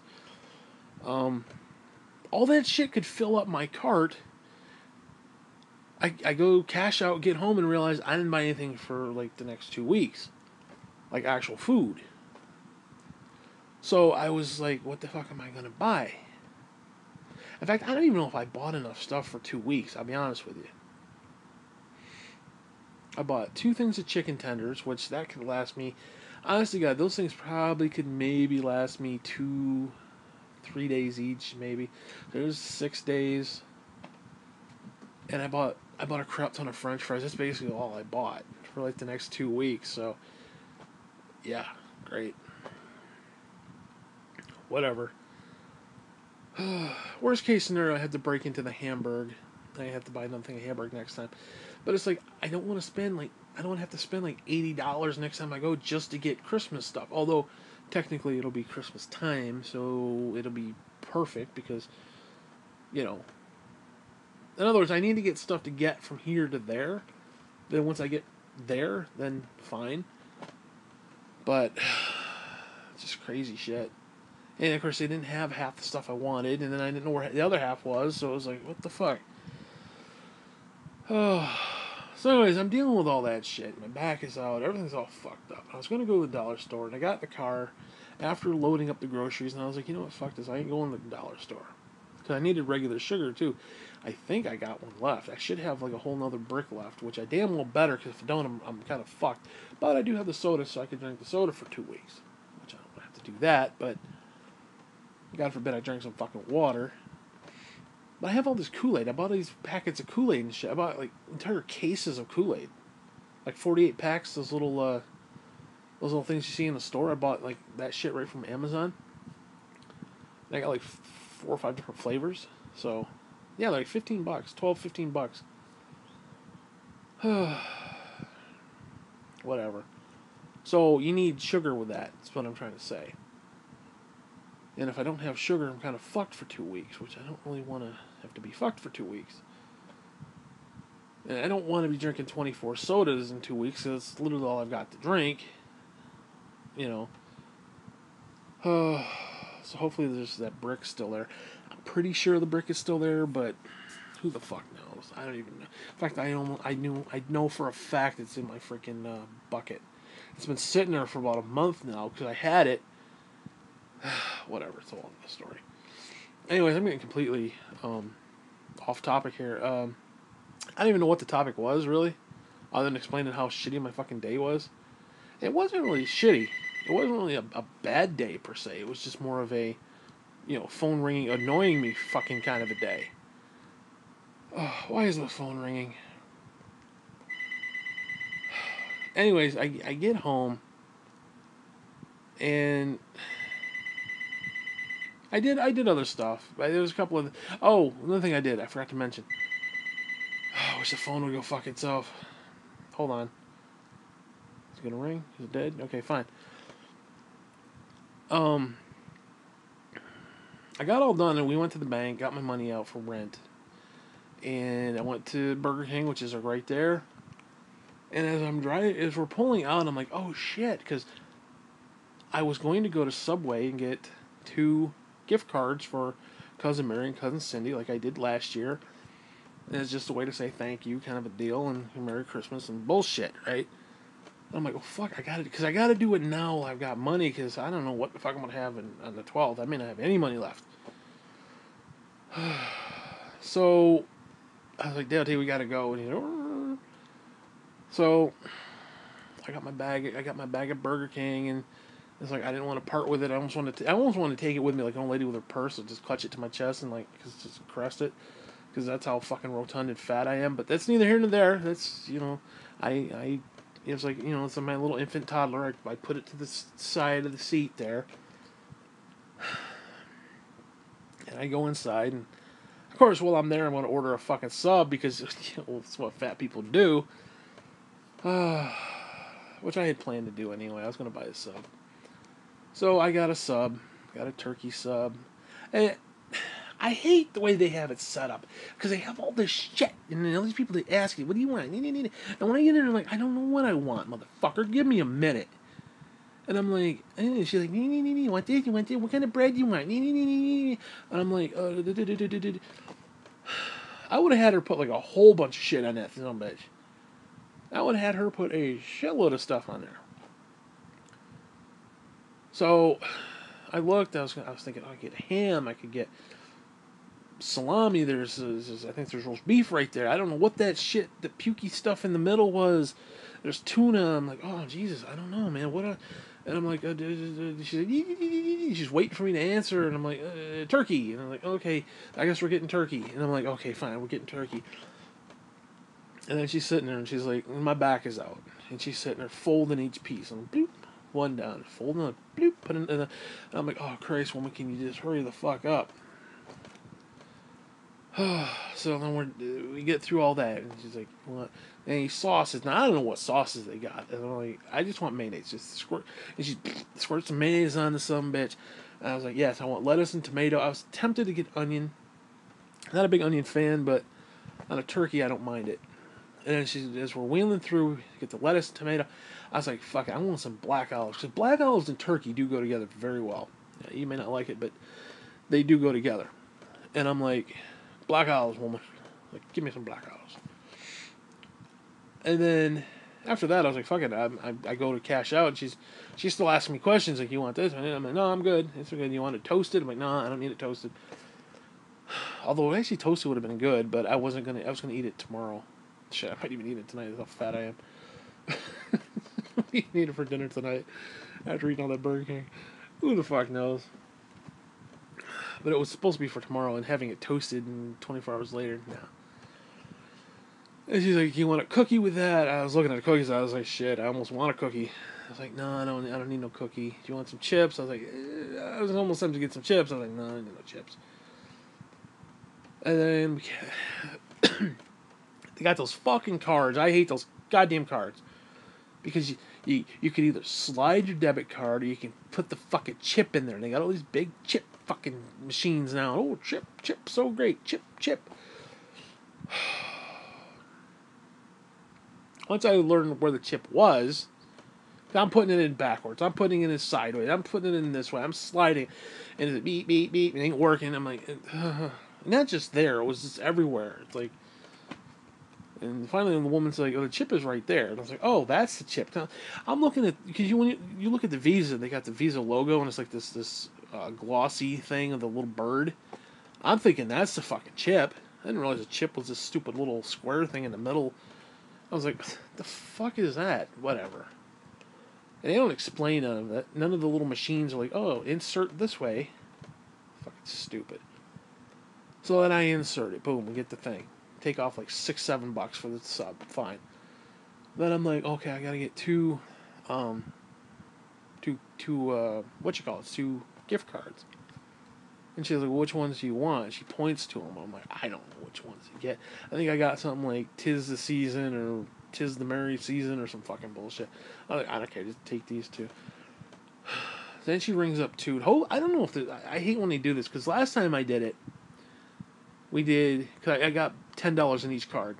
all that shit could fill up my cart. I go cash out, get home, and realize I didn't buy anything for like the next 2 weeks. Like actual food. So I was like, what the fuck am I going to buy? In fact, I don't even know if I bought enough stuff for 2 weeks, I'll be honest with you. I bought 2 things of chicken tenders, which that could last me, honestly God, those things probably could maybe last me 2-3 days each, maybe. There's 6 days. And I bought a crap ton of French fries. That's basically all I bought for like the next 2 weeks. So, yeah, great. Whatever. Worst case scenario, I had to break into the Hamburg. I have to buy another thing of Hamburg next time. But it's like, I don't want to spend like, I don't have to spend like $80 next time I go just to get Christmas stuff. Although, technically it'll be Christmas time, so it'll be perfect because, you know, in other words, I need to get stuff to get from here to there. Then once I get there, then fine. But, it's just crazy shit. And of course, they didn't have half the stuff I wanted, and then I didn't know where the other half was, so it was like, what the fuck? Oh. So anyways, I'm dealing with all that shit. My back is out. Everything's all fucked up. I was going to go to the dollar store, and I got in the car after loading up the groceries, and I was like, you know what, fuck this. I ain't going to the dollar store. Because I needed regular sugar, too. I think I got one left. I should have like a whole nother brick left, which I damn well better, because if I don't, I'm kind of fucked. But I do have the soda, so I could drink the soda for 2 weeks. Which I don't have to do that, but God forbid I drank some fucking water. But I have all this Kool-Aid. I bought these packets of Kool-Aid and shit. I bought like entire cases of Kool-Aid. Like 48 packs, those little things you see in the store. I bought like that shit right from Amazon. And I got like 4 or 5 different flavors. So, yeah, like $15, $12, $15. Whatever. So, you need sugar with that. That's what I'm trying to say. And if I don't have sugar, I'm kind of fucked for 2 weeks, which I don't really want to have to be fucked for 2 weeks. And I don't want to be drinking 24 sodas in 2 weeks, because it's literally all I've got to drink. You know. So hopefully there's that brick still there. I'm pretty sure the brick is still there, but who the fuck knows? I don't even know. In fact, I know for a fact it's in my freaking bucket. It's been sitting there for about a month now, because I had it. Whatever, it's all in the story. Anyways, I'm getting completely off topic here. I don't even know what the topic was, really, other than explaining how shitty my fucking day was. It wasn't really shitty. It wasn't really a bad day, per se. It was just more of a, phone ringing, annoying me fucking kind of a day. Oh, why is the phone ringing? anyways, I get home, and I did other stuff. There was a couple of another thing I forgot to mention. I wish the phone would go fuck itself. Hold on. Is it gonna ring? Is it dead? Okay, fine. Um, I got all done and we went to the bank, got my money out for rent, and I went to Burger King, which is like right there. And as I'm driving, as we're pulling out, I'm like, oh shit, because I was going to go to Subway and get 2 gift cards for Cousin Mary and Cousin Cindy, like I did last year. And it's just a way to say thank you, kind of a deal, and Merry Christmas and bullshit, right? And I'm like, oh fuck, I got it, because I got to do it now while I've got money, because I don't know what the fuck I'm gonna have on the 12th. I may not have any money left. So I was like, Dale, we gotta go, and he's like, so I got my bag. I got my bag at Burger King, and it's like I didn't want to part with it. I almost wanted to take it with me, like an old lady with her purse, and just clutch it to my chest and like just caress it, because that's how fucking rotund and fat I am. But that's neither here nor there. That's I it was like it's my little infant toddler. I put it to the side of the seat there, and I go inside, and of course while I'm there, I'm going to order a fucking sub because it's what fat people do. Which I had planned to do anyway. I was going to buy a sub. So I got a sub. Got a turkey sub. And I hate the way they have it set up. Because they have all this shit. And all these people, they ask you, what do you want? And when I get in, I'm like, I don't know what I want, motherfucker. Give me a minute. And I'm like, and she's like, you want this? You want this? What kind of bread do you want? And I'm like, I would have had her put like a whole bunch of shit on that son of a bitch. I would have had her put a shitload of stuff on there. So I looked. I was thinking, I could get ham. I could get salami. I think there's roast beef right there. I don't know what that shit, the pukey stuff in the middle was. There's tuna. I'm like, oh Jesus, I don't know, man. And I'm like, she's waiting for me to answer, and I'm like, turkey. And I'm like, okay, I guess we're getting turkey. And I'm like, okay, fine, we're getting turkey. And then she's sitting there, and she's like, my back is out. And she's sitting there folding each piece. And bloop, one down, folding it, bloop, put it in. And I'm like, oh, Christ, woman, can you just hurry the fuck up? So then we get through all that. And she's like, what? Any sauces? Now, I don't know what sauces they got. And I'm like, I just want mayonnaise. Just squirt. And she squirts some mayonnaise on the some bitch. And I was like, yes, I want lettuce and tomato. I was tempted to get onion. Not a big onion fan, but on a turkey, I don't mind it. And then as we're wheeling through, get the lettuce and tomato, I was like, fuck it, I want some black olives. Because black olives and turkey do go together very well. Yeah, you may not like it, but they do go together. And I'm like, black olives, woman. Like, give me some black olives. And then after that, I was like, fuck it. I go to cash out, and she's still asking me questions, like, you want this? And I'm like, no, I'm good. It's okay. You want it toasted? I'm like, no, I don't need it toasted. Although, actually, toasted would have been good, but I was gonna eat it tomorrow. Shit, I might even eat it tonight. That's how fat I am. I need it for dinner tonight after eating all that Burger King. Who the fuck knows? But it was supposed to be for tomorrow, and having it toasted and 24 hours later, no. And she's like, "You want a cookie with that?" I was looking at the cookies. I was like, "Shit, I almost want a cookie." I was like, "No, I don't need no cookie. Do you want some chips?" I was like, I was almost tempted to get some chips. I was like, "No, I don't need no chips." And then they got those fucking cards. I hate those goddamn cards. Because you can either slide your debit card or you can put the fucking chip in there. And they got all these big chip fucking machines now. Oh, chip, so great. Chip. Once I learned where the chip was, I'm putting it in backwards. I'm putting it in sideways. I'm putting it in this way. I'm sliding. And it's beep, beep, beep. It ain't working. I'm like, not just there. It was just everywhere. It's like, and finally, the woman's like, "Oh, the chip is right there." And I was like, "Oh, that's the chip." Now, I'm looking at, because when you look at the Visa, they got the Visa logo, and it's like this glossy thing of the little bird. I'm thinking that's the fucking chip. I didn't realize the chip was this stupid little square thing in the middle. I was like, "The fuck is that?" Whatever. And they don't explain none of that. None of the little machines are like, "Oh, insert this way." Fucking stupid. So then I insert it. Boom, we get the thing. Take off like $6-7 for the sub. Fine. Then I'm like, okay, I gotta get two, what you call it, two gift cards. And she's like, well, which ones do you want? She points to them. I'm like, I don't know which ones to get. I think I got something like "'Tis the Season" or "'Tis the Merry Season" or some fucking bullshit. I'm like, I don't care, just take these two. Then she rings up two. I don't know if I hate when they do this because last time I did it, we did. Cause I got $10 in each card,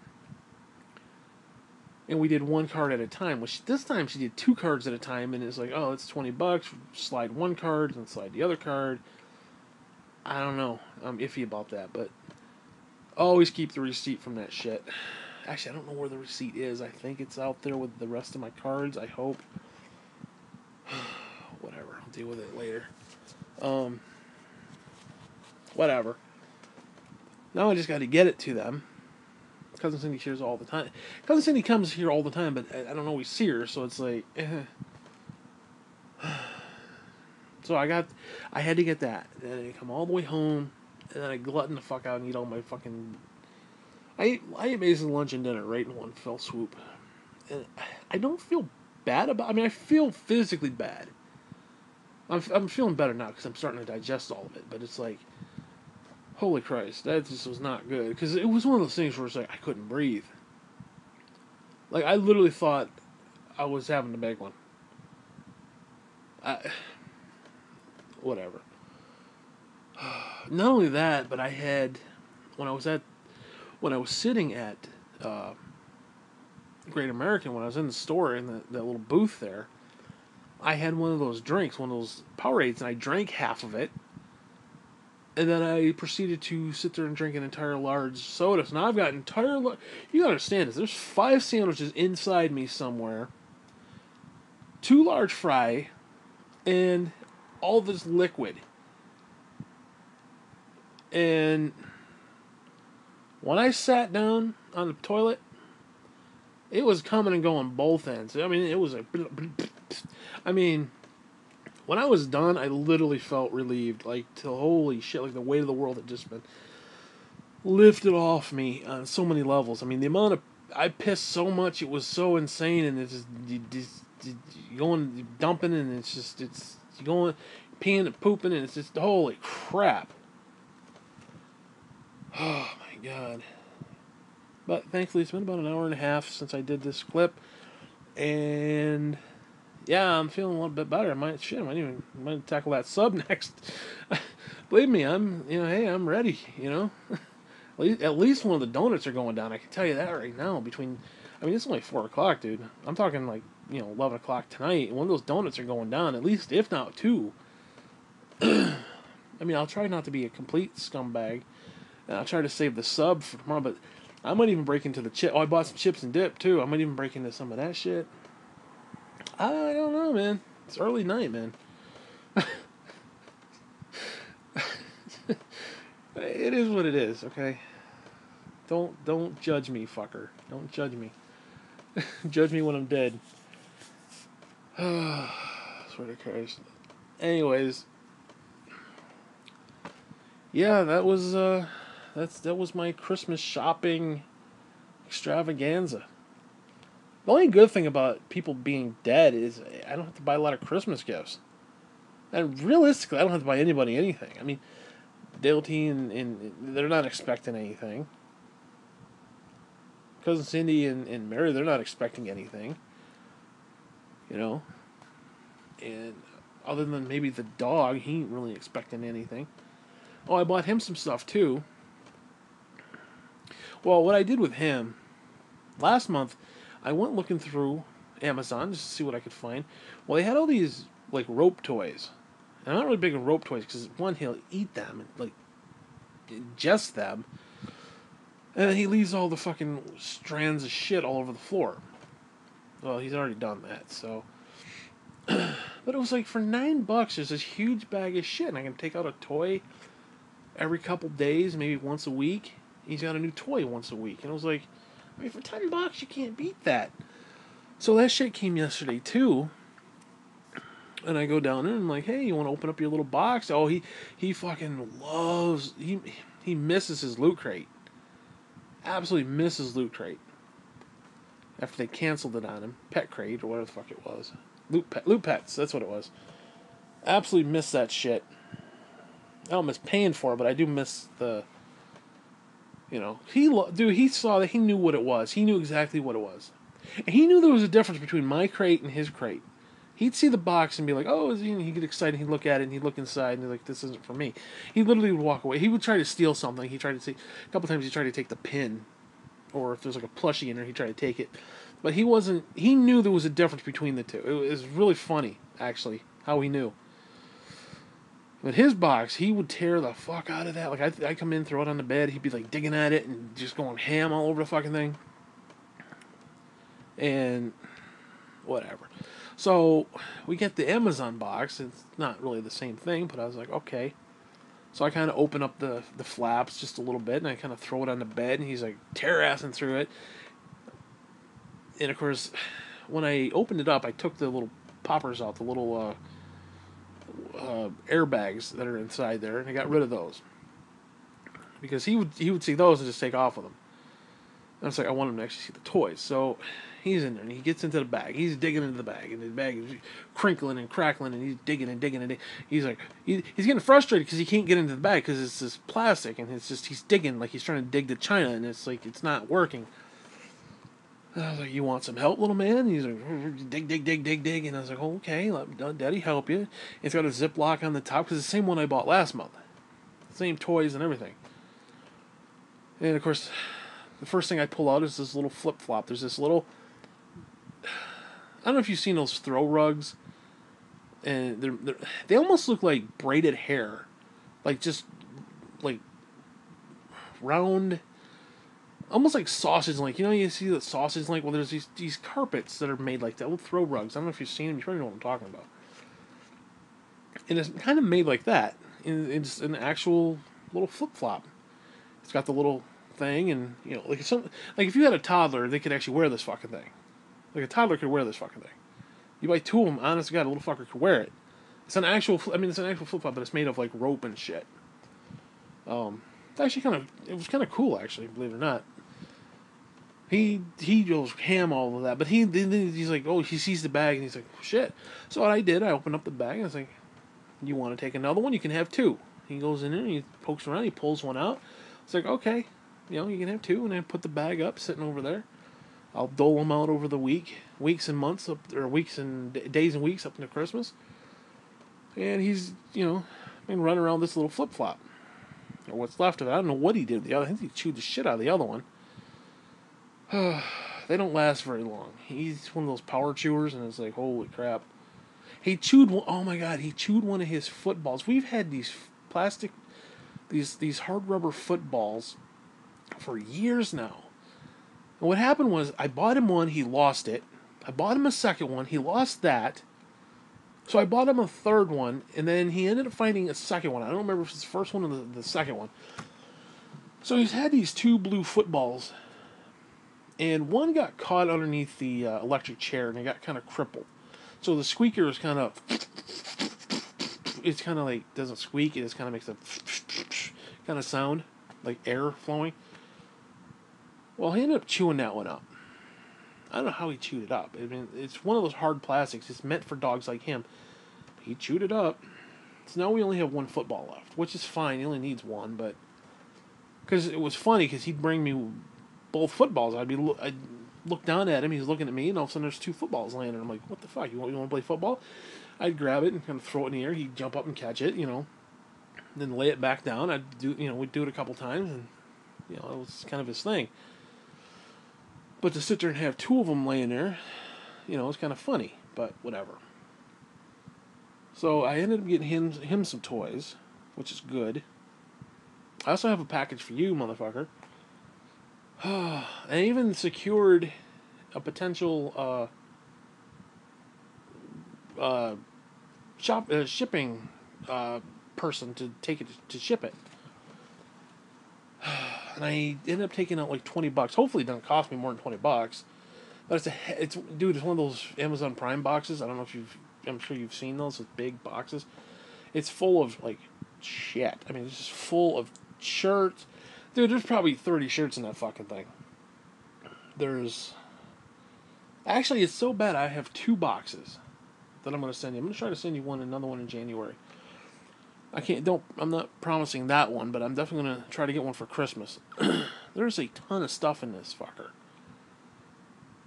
and we did one card at a time. Which this time she did two cards at a time, and it's like, oh, it's $20. Slide one card and slide the other card. I don't know. I'm iffy about that, but always keep the receipt from that shit. Actually, I don't know where the receipt is. I think it's out there with the rest of my cards. I hope. Whatever. I'll deal with it later. Whatever. Now I just got to get it to them. Cousin Cindy hears all the time. Cousin Cindy comes here all the time, but I don't always see her, so it's like, So I had to get that. And then I come all the way home, and then I glutton the fuck out and eat all my fucking... I ate basically lunch and dinner right in one fell swoop. And I don't feel bad about... I mean, I feel physically bad. I'm feeling better now because I'm starting to digest all of it, but it's like... Holy Christ, that just was not good. Because it was one of those things where it's like, I couldn't breathe. Like, I literally thought I was having a big one. Whatever. Not only that, but I had... When I was sitting at Great American, when I was in the store, in that little booth there, I had one of those drinks, one of those Powerades, and I drank half of it. And then I proceeded to sit there and drink an entire large soda. So now I've got you gotta understand this. There's 5 sandwiches inside me somewhere. 2 large fry. And all this liquid. And when I sat down on the toilet, it was coming and going both ends. I mean, it was like... I mean... When I was done, I literally felt relieved. Like, holy shit, like the weight of the world had just been lifted off me on so many levels. I mean, the amount of... I pissed so much, it was so insane, and it's just you're going, dumping, and it's you're going, peeing and pooping, and it's just, holy crap. Oh, my God. But thankfully, it's been about an hour and a half since I did this clip, and... Yeah, I'm feeling a little bit better. I might tackle that sub next. Believe me, I'm ready, At least one of the donuts are going down. I can tell you that right now. It's only 4 o'clock, dude. I'm talking like, 11 o'clock tonight. One of those donuts are going down, at least, if not 2. I'll try not to be a complete scumbag. And I'll try to save the sub for tomorrow, but I might even break into the chip. Oh, I bought some chips and dip, too. I might even break into some of that shit. I don't know, man. It's early night, man. It is what it is, okay? Don't judge me, fucker. Don't judge me. Judge me when I'm dead. Swear to Christ. Anyways, yeah, that was my Christmas shopping extravaganza. The only good thing about people being dead is I don't have to buy a lot of Christmas gifts. And realistically, I don't have to buy anybody anything. I mean, Dale T and they're not expecting anything. Cousin Cindy and Mary, they're not expecting anything. And other than maybe the dog, he ain't really expecting anything. Oh, I bought him some stuff too. Well, what I did with him, last month, I went looking through Amazon just to see what I could find. Well, they had all these, like, rope toys. And I'm not really big on rope toys because, one, he'll eat them and, like, ingest them. And then he leaves all the fucking strands of shit all over the floor. Well, he's already done that, so... But it was like, for $9, there's this huge bag of shit. And I can take out a toy every couple days, maybe once a week. He's got a new toy once a week. And I was like... for $10, you can't beat that. So that shit came yesterday, too. And I go down there and I'm like, hey, you want to open up your little box? Oh, he fucking loves... He misses his Loot Crate. Absolutely misses Loot Crate. after they canceled it on him. Pet Crate, or whatever the fuck it was. Loot Pets, that's what it was. Absolutely miss that shit. I don't miss paying for it, but I do miss the... You know, he saw that, he knew what it was. He knew exactly what it was. And he knew there was a difference between my crate and his crate. He'd see the box and be like, oh, he'd get excited, he'd look at it, and he'd look inside, and he'd be like, this isn't for me. He literally would walk away. He would try to steal something. He tried to see, a couple times he tried to take the pin, or if there's like a plushie in there, he'd try to take it. But he knew there was a difference between the two. It was really funny, actually, how he knew. But his box, he would tear the fuck out of that. Like, I come in, throw it on the bed, he'd be like digging at it and just going ham all over the fucking thing. And whatever. So we get the Amazon box. It's not really the same thing, but I was like, okay. So I kind of open up the flaps just a little bit, and I kind of throw it on the bed, and he's like tear-assing through it. And of course, when I opened it up, I took the little poppers out, the little airbags that are inside there, and I got rid of those. Because he would see those and just take off with them. And I was like, I want him to actually see the toys. So he's in there, and he gets into the bag. He's digging into the bag, and the bag is crinkling and crackling, and he's digging and digging and digging. He's like, he's getting frustrated because he can't get into the bag because it's this plastic, and it's just, he's digging like he's trying to dig the china, and it's like, it's not working. And I was like, you want some help, little man? And he's like, dig, dig, dig, dig, dig. And I was like, oh, okay, let Daddy help you. And it's got a Ziploc on the top, because it's the same one I bought last month. Same toys and everything. And, of course, the first thing I pull out is this little flip-flop. There's this little... I don't know if you've seen those throw rugs. And they almost look like braided hair. Like, just, like, round... Almost like sausage link. You know, you see the sausage link? Well, there's these carpets that are made like that. Little throw rugs. I don't know if you've seen them. You probably know what I'm talking about. And it's kind of made like that. It's an actual little flip-flop. It's got the little thing, and, you know, like if you had a toddler, they could actually wear this fucking thing. Like, a toddler could wear this fucking thing. You buy two of them, honest to God, a little fucker could wear it. It's an actual flip-flop, but it's made of, like, rope and shit. It's actually it was kind of cool, actually, believe it or not. He goes ham all of that, but he's like, oh, he sees the bag, and he's like, shit. So what I did, I opened up the bag, and I was like, you want to take another one? You can have two. He goes in there, and he pokes around, he pulls one out. It's like, okay, you know, you can have two, and I put the bag up, sitting over there. I'll dole them out over the weeks and months, or weeks and days and weeks up into Christmas. And he's, you know, been running around this little flip-flop. Or what's left of it. I don't know what he did with the other. I think he chewed the shit out of the other one. They don't last very long. He's one of those power chewers, and it's like, holy crap. He chewed one, oh my God, he chewed one of his footballs. We've had these plastic, these hard rubber footballs for years now. And what happened was, I bought him one, he lost it. I bought him a second one, he lost that. So I bought him a third one, and then he ended up finding a second one. I don't remember if it's the first one or the second one. So he's had these two blue footballs, and one got caught underneath the electric chair, and it got kind of crippled. So the squeaker is kind of... It's kind of like, doesn't squeak, it just kind of makes a kind of sound, like air flowing. Well, he ended up chewing that one up. I don't know how he chewed it up. I mean, it's one of those hard plastics. It's meant for dogs like him. He chewed it up. So now we only have one football left, which is fine. He only needs one, but... Because it was funny, because he'd bring me both footballs. I'd look down at him, he's looking at me, and all of a sudden there's two footballs laying there. I'm like, what the fuck? You want to play football? I'd grab it and kind of throw it in the air. He'd jump up and catch it, you know. Then lay it back down. We'd do it a couple times, and, you know, it was kind of his thing. But to sit there and have two of them laying there, you know, it's kind of funny, but whatever. So I ended up getting him some toys, which is good. I also have a package for you, motherfucker. I even secured a potential shipping person to take it to ship it. And I ended up taking out like $20. Hopefully it doesn't cost me more than $20. But it's one of those Amazon Prime boxes. I don't know if I'm sure you've seen those with big boxes. It's full of like shit. I mean, it's just full of shirts. Dude, there's probably 30 shirts in that fucking thing. There's Actually, it's so bad I have 2 boxes that I'm going to send you. I'm going to try to send you another one in January. I'm not promising that one, but I'm definitely going to try to get one for Christmas. There's a ton of stuff in this fucker.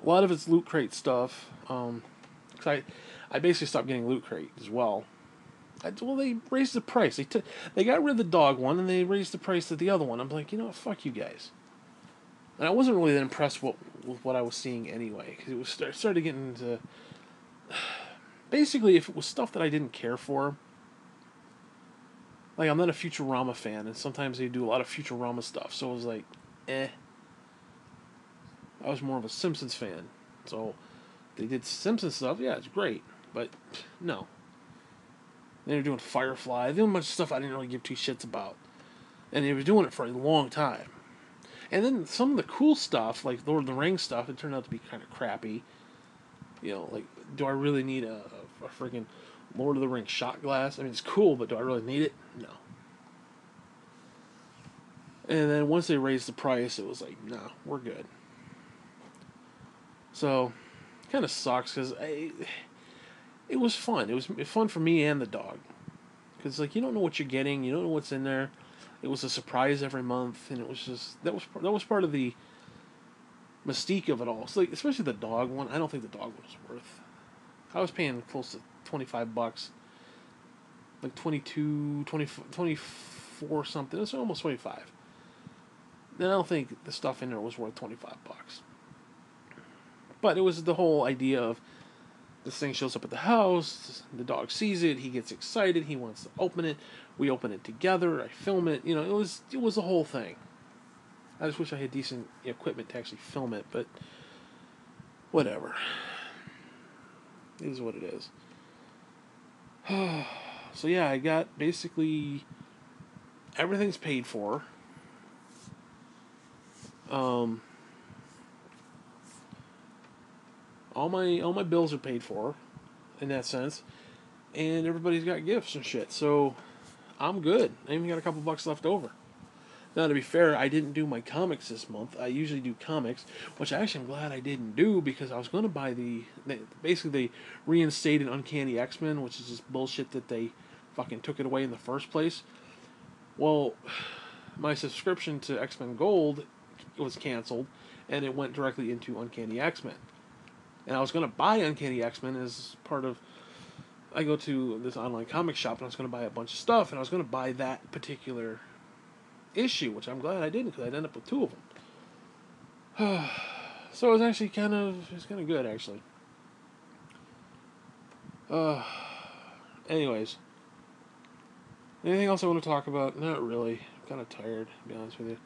A lot of it's Loot Crate stuff. 'Cause I basically stopped getting Loot Crate as well. Well, they raised the price. They got rid of the dog one, and they raised the price of the other one. I'm like, you know what, fuck you guys. And I wasn't really that impressed with what I was seeing anyway, because it was started getting into... Basically, if it was stuff that I didn't care for, like, I'm not a Futurama fan, and sometimes they do a lot of Futurama stuff, so it was like, eh. I was more of a Simpsons fan, so they did Simpsons stuff, yeah, it's great, but no. They were doing Firefly, doing a bunch of stuff I didn't really give two shits about, and they were doing it for a long time. And then some of the cool stuff, like Lord of the Rings stuff, it turned out to be kind of crappy. You know, like, do I really need a freaking Lord of the Rings shot glass? I mean, it's cool, but do I really need it? No. And then once they raised the price, it was like, no, we're good. So, it kind of sucks, because it was fun. It was fun for me and the dog. Because, like, you don't know what you're getting, you don't know what's in there. It was a surprise every month, and it was just, that was part of the mystique of it all. So, like, especially the dog one, I don't think the dog one was worth. I was paying close to $25, like 22, 20, 24 something. It's almost 25. And I don't think the stuff in there was worth $25. But it was the whole idea of this thing shows up at the house, the dog sees it, he gets excited, he wants to open it, we open it together, I film it, you know, it was a whole thing. I just wish I had decent equipment to actually film it, but whatever. It is what it is. So yeah, I got basically everything's paid for. All my bills are paid for, in that sense, and everybody's got gifts and shit. So I'm good. I even got a couple bucks left over. Now, to be fair, I didn't do my comics this month. I usually do comics, which actually I'm glad I didn't do, because I was going to buy basically they reinstated Uncanny X-Men, which is just bullshit that they fucking took it away in the first place. Well, my subscription to X-Men Gold was canceled, and it went directly into Uncanny X-Men. And I was going to buy Uncanny X-Men as part of... I go to this online comic shop, and I was going to buy a bunch of stuff, and I was going to buy that particular issue, which I'm glad I didn't, because I'd end up with 2 of them. So it was actually kind of good, actually. Anyways. Anything else I want to talk about? Not really. I'm kind of tired, to be honest with you.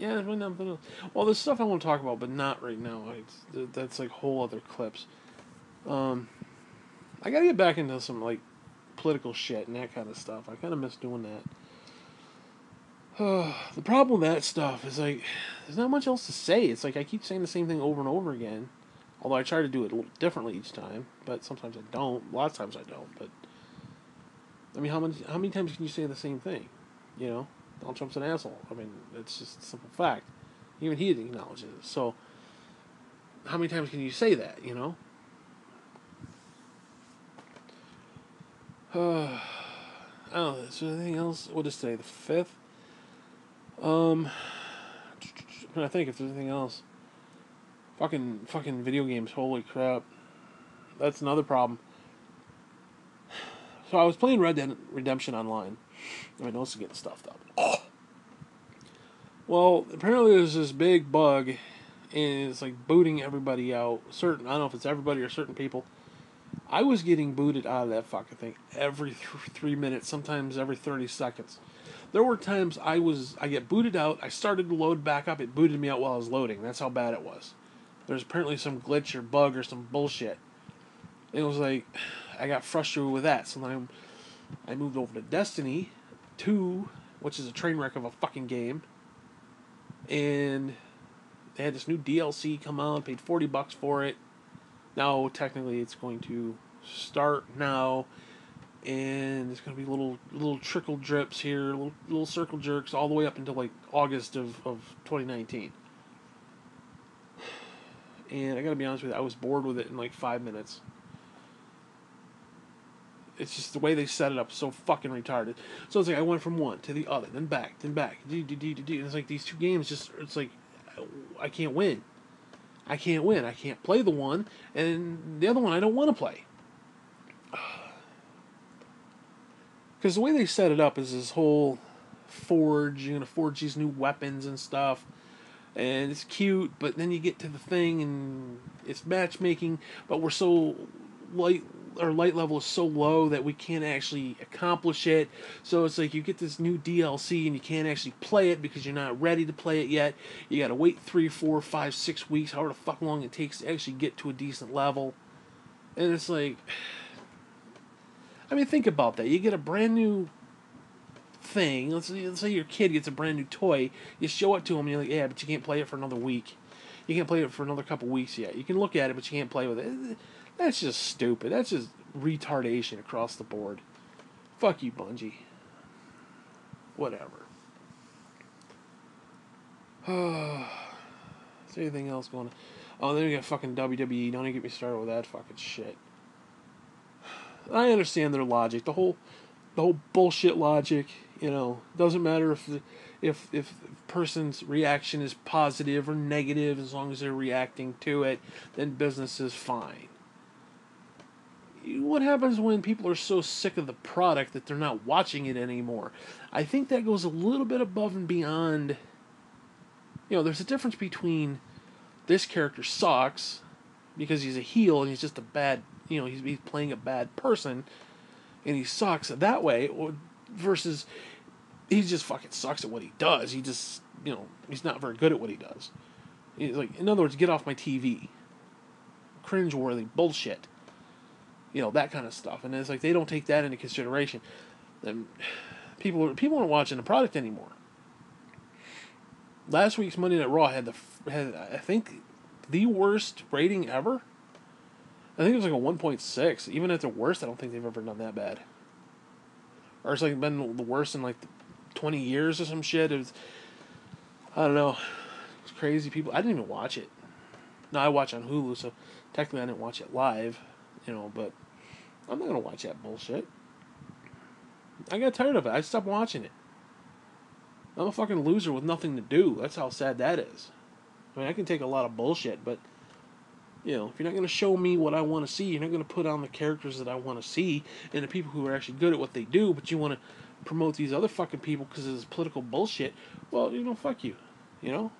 Yeah, there's really nothing else. Well, there's stuff I want to talk about, but not right now. That's like whole other clips. I gotta get back into some, like, political shit and that kind of stuff. I kind of miss doing that. The problem with that stuff is, like, there's not much else to say. It's like I keep saying the same thing over and over again. Although I try to do it a little differently each time, but sometimes I don't. A lot of times I don't. But I mean, how many times can you say the same thing? You know, Donald Trump's an asshole. I mean, it's just a simple fact. Even he acknowledges it. So how many times can you say that? You know. I don't know. Is there anything else? What is today? The 5th? I'm trying to think if there's anything else. Fucking video games. Holy crap. That's another problem. So I was playing Red Dead Redemption online. My nose is getting stuffed up. Oh. Well, apparently there's this big bug, and it's like booting everybody out. I don't know if it's everybody or certain people. I was getting booted out of that fucking thing every 3 minutes, sometimes every 30 seconds. There were times I get booted out, I started to load back up, it booted me out while I was loading. That's how bad it was. There's apparently some glitch or bug or some bullshit. It was like, I got frustrated with that, so then I moved over to Destiny 2, which is a train wreck of a fucking game. And they had this new DLC come out, paid $40 for it. Now, technically, it's going to start now, and it's going to be little trickle drips here, little circle jerks, all the way up until, like, August of 2019. and I gotta be honest with you, I was bored with it in like 5 minutes. It's just the way they set it up, so fucking retarded. So it's like I went from one to the other, then back. And it's like these two games just, it's like, I can't win. I can't win. I can't play the one, and the other one I don't want to play. Because the way they set it up is this whole forge, you're going to forge these new weapons and stuff. And it's cute, but then you get to the thing and it's matchmaking, but we're so light, our light level is so low that we can't actually accomplish it. So it's like you get this new DLC and you can't actually play it because you're not ready to play it yet. You gotta wait 3, 4, 5, 6 weeks, however the fuck long it takes to actually get to a decent level. And it's like, I mean, think about that. You get a brand new thing. Let's say your kid gets a brand new toy. You show it to him, and you're like, yeah, but you can't play it for another week. You can't play it for another couple weeks yet. You can look at it, but you can't play with it. That's just stupid. That's just retardation across the board. Fuck you, Bungie. Whatever. Is there anything else going on? Oh, then you got fucking WWE. Don't even get me started with that fucking shit. I understand their logic. The whole bullshit logic. You know, doesn't matter if person's reaction is positive or negative, as long as they're reacting to it, then business is fine. What happens when people are so sick of the product that they're not watching it anymore? I think that goes a little bit above and beyond. You know, there's a difference between this character sucks because he's a heel and he's just a bad, you know, he's playing a bad person and he sucks that way, versus he just fucking sucks at what he does. He just, you know, he's not very good at what he does. He's like, in other words, get off my TV. Cringeworthy bullshit. You know, that kind of stuff. And it's like they don't take that into consideration. Then people aren't watching the product anymore. Last week's Monday Night Raw had I think the worst rating ever. I think it was like a 1.6. Even at the worst, I don't think they've ever done that bad. Or it's like been the worst in like 20 years or some shit. It was, I don't know. It was crazy. People, I didn't even watch it. No, I watch on Hulu, so technically I didn't watch it live. You know, but I'm not gonna watch that bullshit. I got tired of it. I stopped watching it. I'm a fucking loser with nothing to do. That's how sad that is. I mean, I can take a lot of bullshit, but you know, if you're not going to show me what I want to see, you're not going to put on the characters that I want to see and the people who are actually good at what they do, but you want to promote these other fucking people because of this political bullshit, well, you know, fuck you. You know?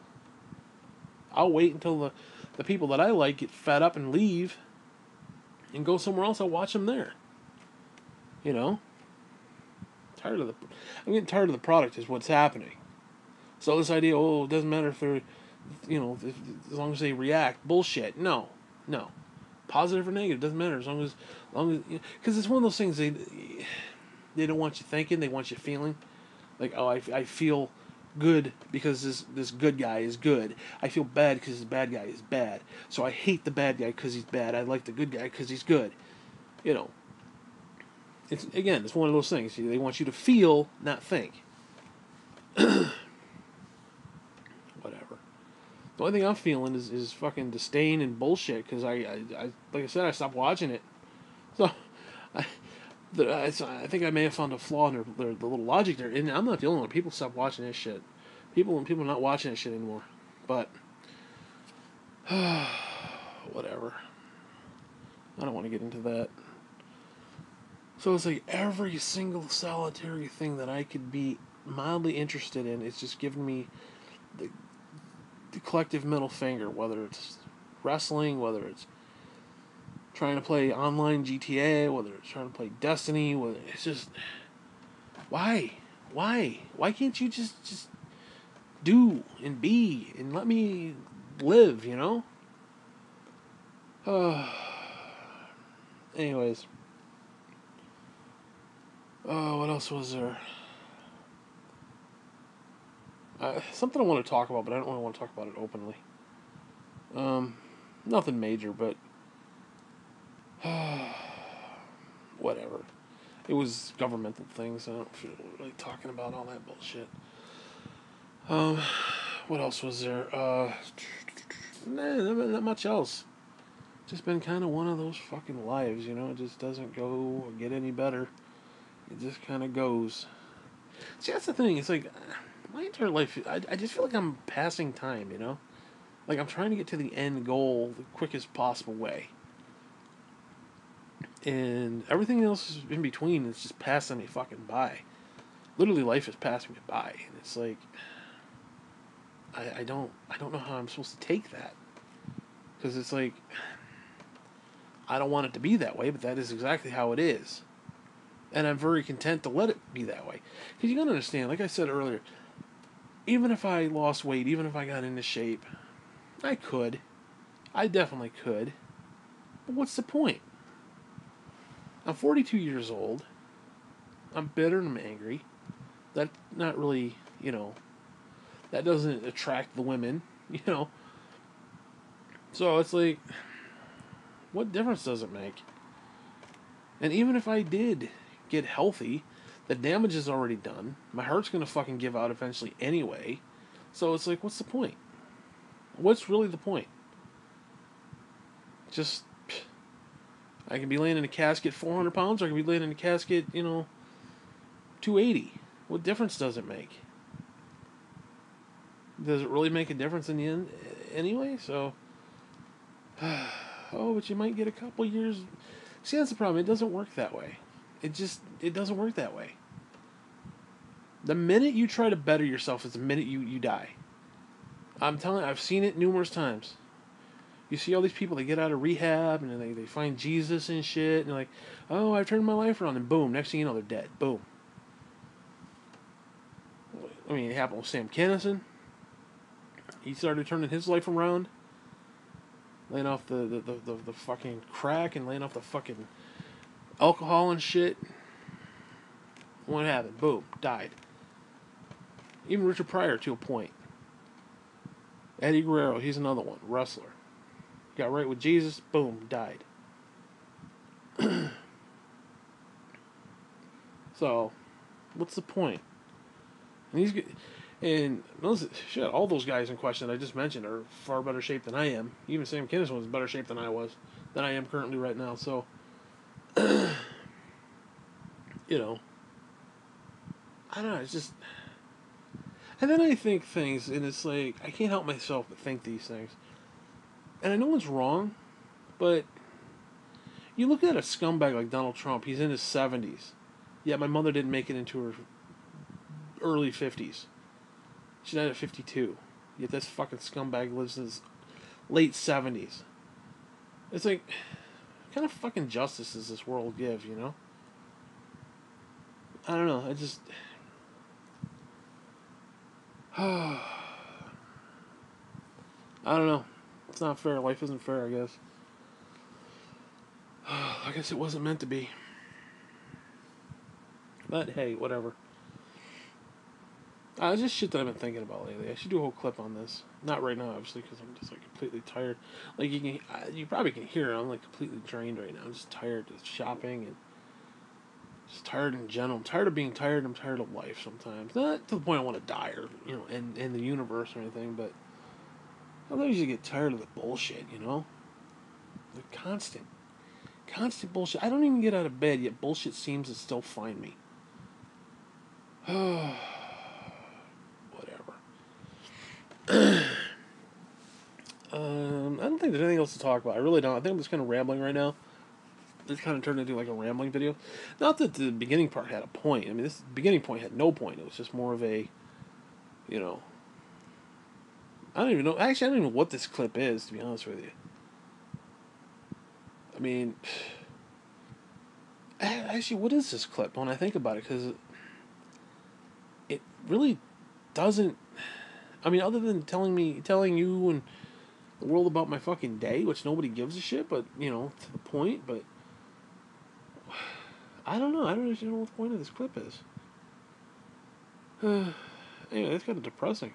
I'll wait until the people that I like get fed up and leave and go somewhere else. I'll watch them there. You know? I'm getting tired of the product is what's happening. So this idea, oh, it doesn't matter if they're, you know, as long as they react, bullshit. No. Positive or negative, doesn't matter as long as because it's one of those things they don't want you thinking, they want you feeling. Like, oh, I feel good because this good guy is good. I feel bad because this bad guy is bad. So I hate the bad guy because he's bad. I like the good guy because he's good. You know. It's one of those things. They want you to feel, not think. The only thing I'm feeling is fucking disdain and bullshit because I like I said, I stopped watching it. So I think I may have found a flaw in the little logic there. And I'm not the only one. People stop watching this shit. People are not watching that shit anymore. But whatever. I don't want to get into that. So it's like every single solitary thing that I could be mildly interested in is just giving me the collective middle finger, whether it's wrestling, whether it's trying to play online GTA, whether it's trying to play Destiny, whether it's just why can't you just do and be and let me live, you know? Anyways, what else was there? Something I want to talk about, but I don't really want to talk about it openly. Nothing major, but whatever. It was governmental things. I don't feel really talking about all that bullshit. What else was there? Nah, not much else. Just been kind of one of those fucking lives, you know. It just doesn't go or get any better. It just kind of goes. See, that's the thing. It's like my entire life. I just feel like I'm passing time, you know. Like I'm trying to get to the end goal the quickest possible way, and everything else in between is just passing me fucking by. Literally, life is passing me by, and it's like I don't know how I'm supposed to take that, because it's like I don't want it to be that way, but that is exactly how it is. And I'm very content to let it be that way. Because you gotta understand, like I said earlier, even if I lost weight, even if I got into shape, I could. I definitely could. But what's the point? I'm 42 years old. I'm bitter and I'm angry. That's not really, you know, that doesn't attract the women, you know. So it's like, what difference does it make? And even if I did get healthy, the damage is already done. My heart's gonna fucking give out eventually anyway. So it's like, what's the point? What's really the point? Just, I can be laying in a casket 400 pounds, or I can be laying in a casket, you know, 280. What difference does it make? Does it really make a difference in the end anyway? So, oh, but you might get a couple years. See, that's the problem. It doesn't work that way. It doesn't work that way. The minute you try to better yourself is the minute you die. I'm telling you, I've seen it numerous times. You see all these people, they get out of rehab, and then they find Jesus and shit, and they're like, oh, I've turned my life around, and boom, next thing you know, they're dead. Boom. I mean, it happened with Sam Kinison. He started turning his life around, laying off the fucking crack and laying off the fucking alcohol and shit. What happened? Boom. Died. Even Richard Pryor to a point. Eddie Guerrero, he's another one. Wrestler. Got right with Jesus. Boom. Died. So, what's the point? And those, shit, all those guys in question I just mentioned are far better shape than I am. Even Sam Kinison was in better shape than I am currently right now. So, you know, I don't know. It's just, and then I think things, and it's like I can't help myself but think these things. And I know it's wrong, but you look at a scumbag like Donald Trump. He's in his 70s. Yet my mother didn't make it into her early 50s. She died at 52. Yet this fucking scumbag lives in his late 70s. It's like, what kind of fucking justice does this world give, you know? I don't know. I don't know. It's not fair. Life isn't fair, I guess. I guess it wasn't meant to be. But hey, whatever. It's just shit that I've been thinking about lately. I should do a whole clip on this. Not right now, obviously, because I'm just like completely tired. Like you probably can hear I'm like completely drained right now. I'm just tired of shopping and just tired in general. I'm tired of being tired. I'm tired of life sometimes. Not to the point I want to die or in the universe or anything, but sometimes you get tired of the bullshit. You know, the constant bullshit. I don't even get out of bed yet. Bullshit seems to still find me. I don't think there's anything else to talk about. I really don't. I think I'm just kind of rambling right now. This kind of turned into like a rambling video. Not that the beginning part had a point. I mean, this beginning point had no point. It was just more of a, you know, I don't even know. Actually, I don't even know what this clip is, to be honest with you. I mean, actually, what is this clip when I think about it? Because it really doesn't. I mean, other than telling you and the world about my fucking day, which nobody gives a shit, but, you know, to the point, but I don't know. I don't actually know what the point of this clip is. Anyway, that's kind of depressing.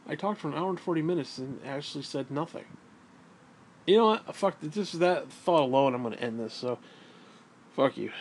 I talked for an hour and 40 minutes and actually said nothing. You know what? Fuck, just that thought alone, I'm going to end this, so fuck you.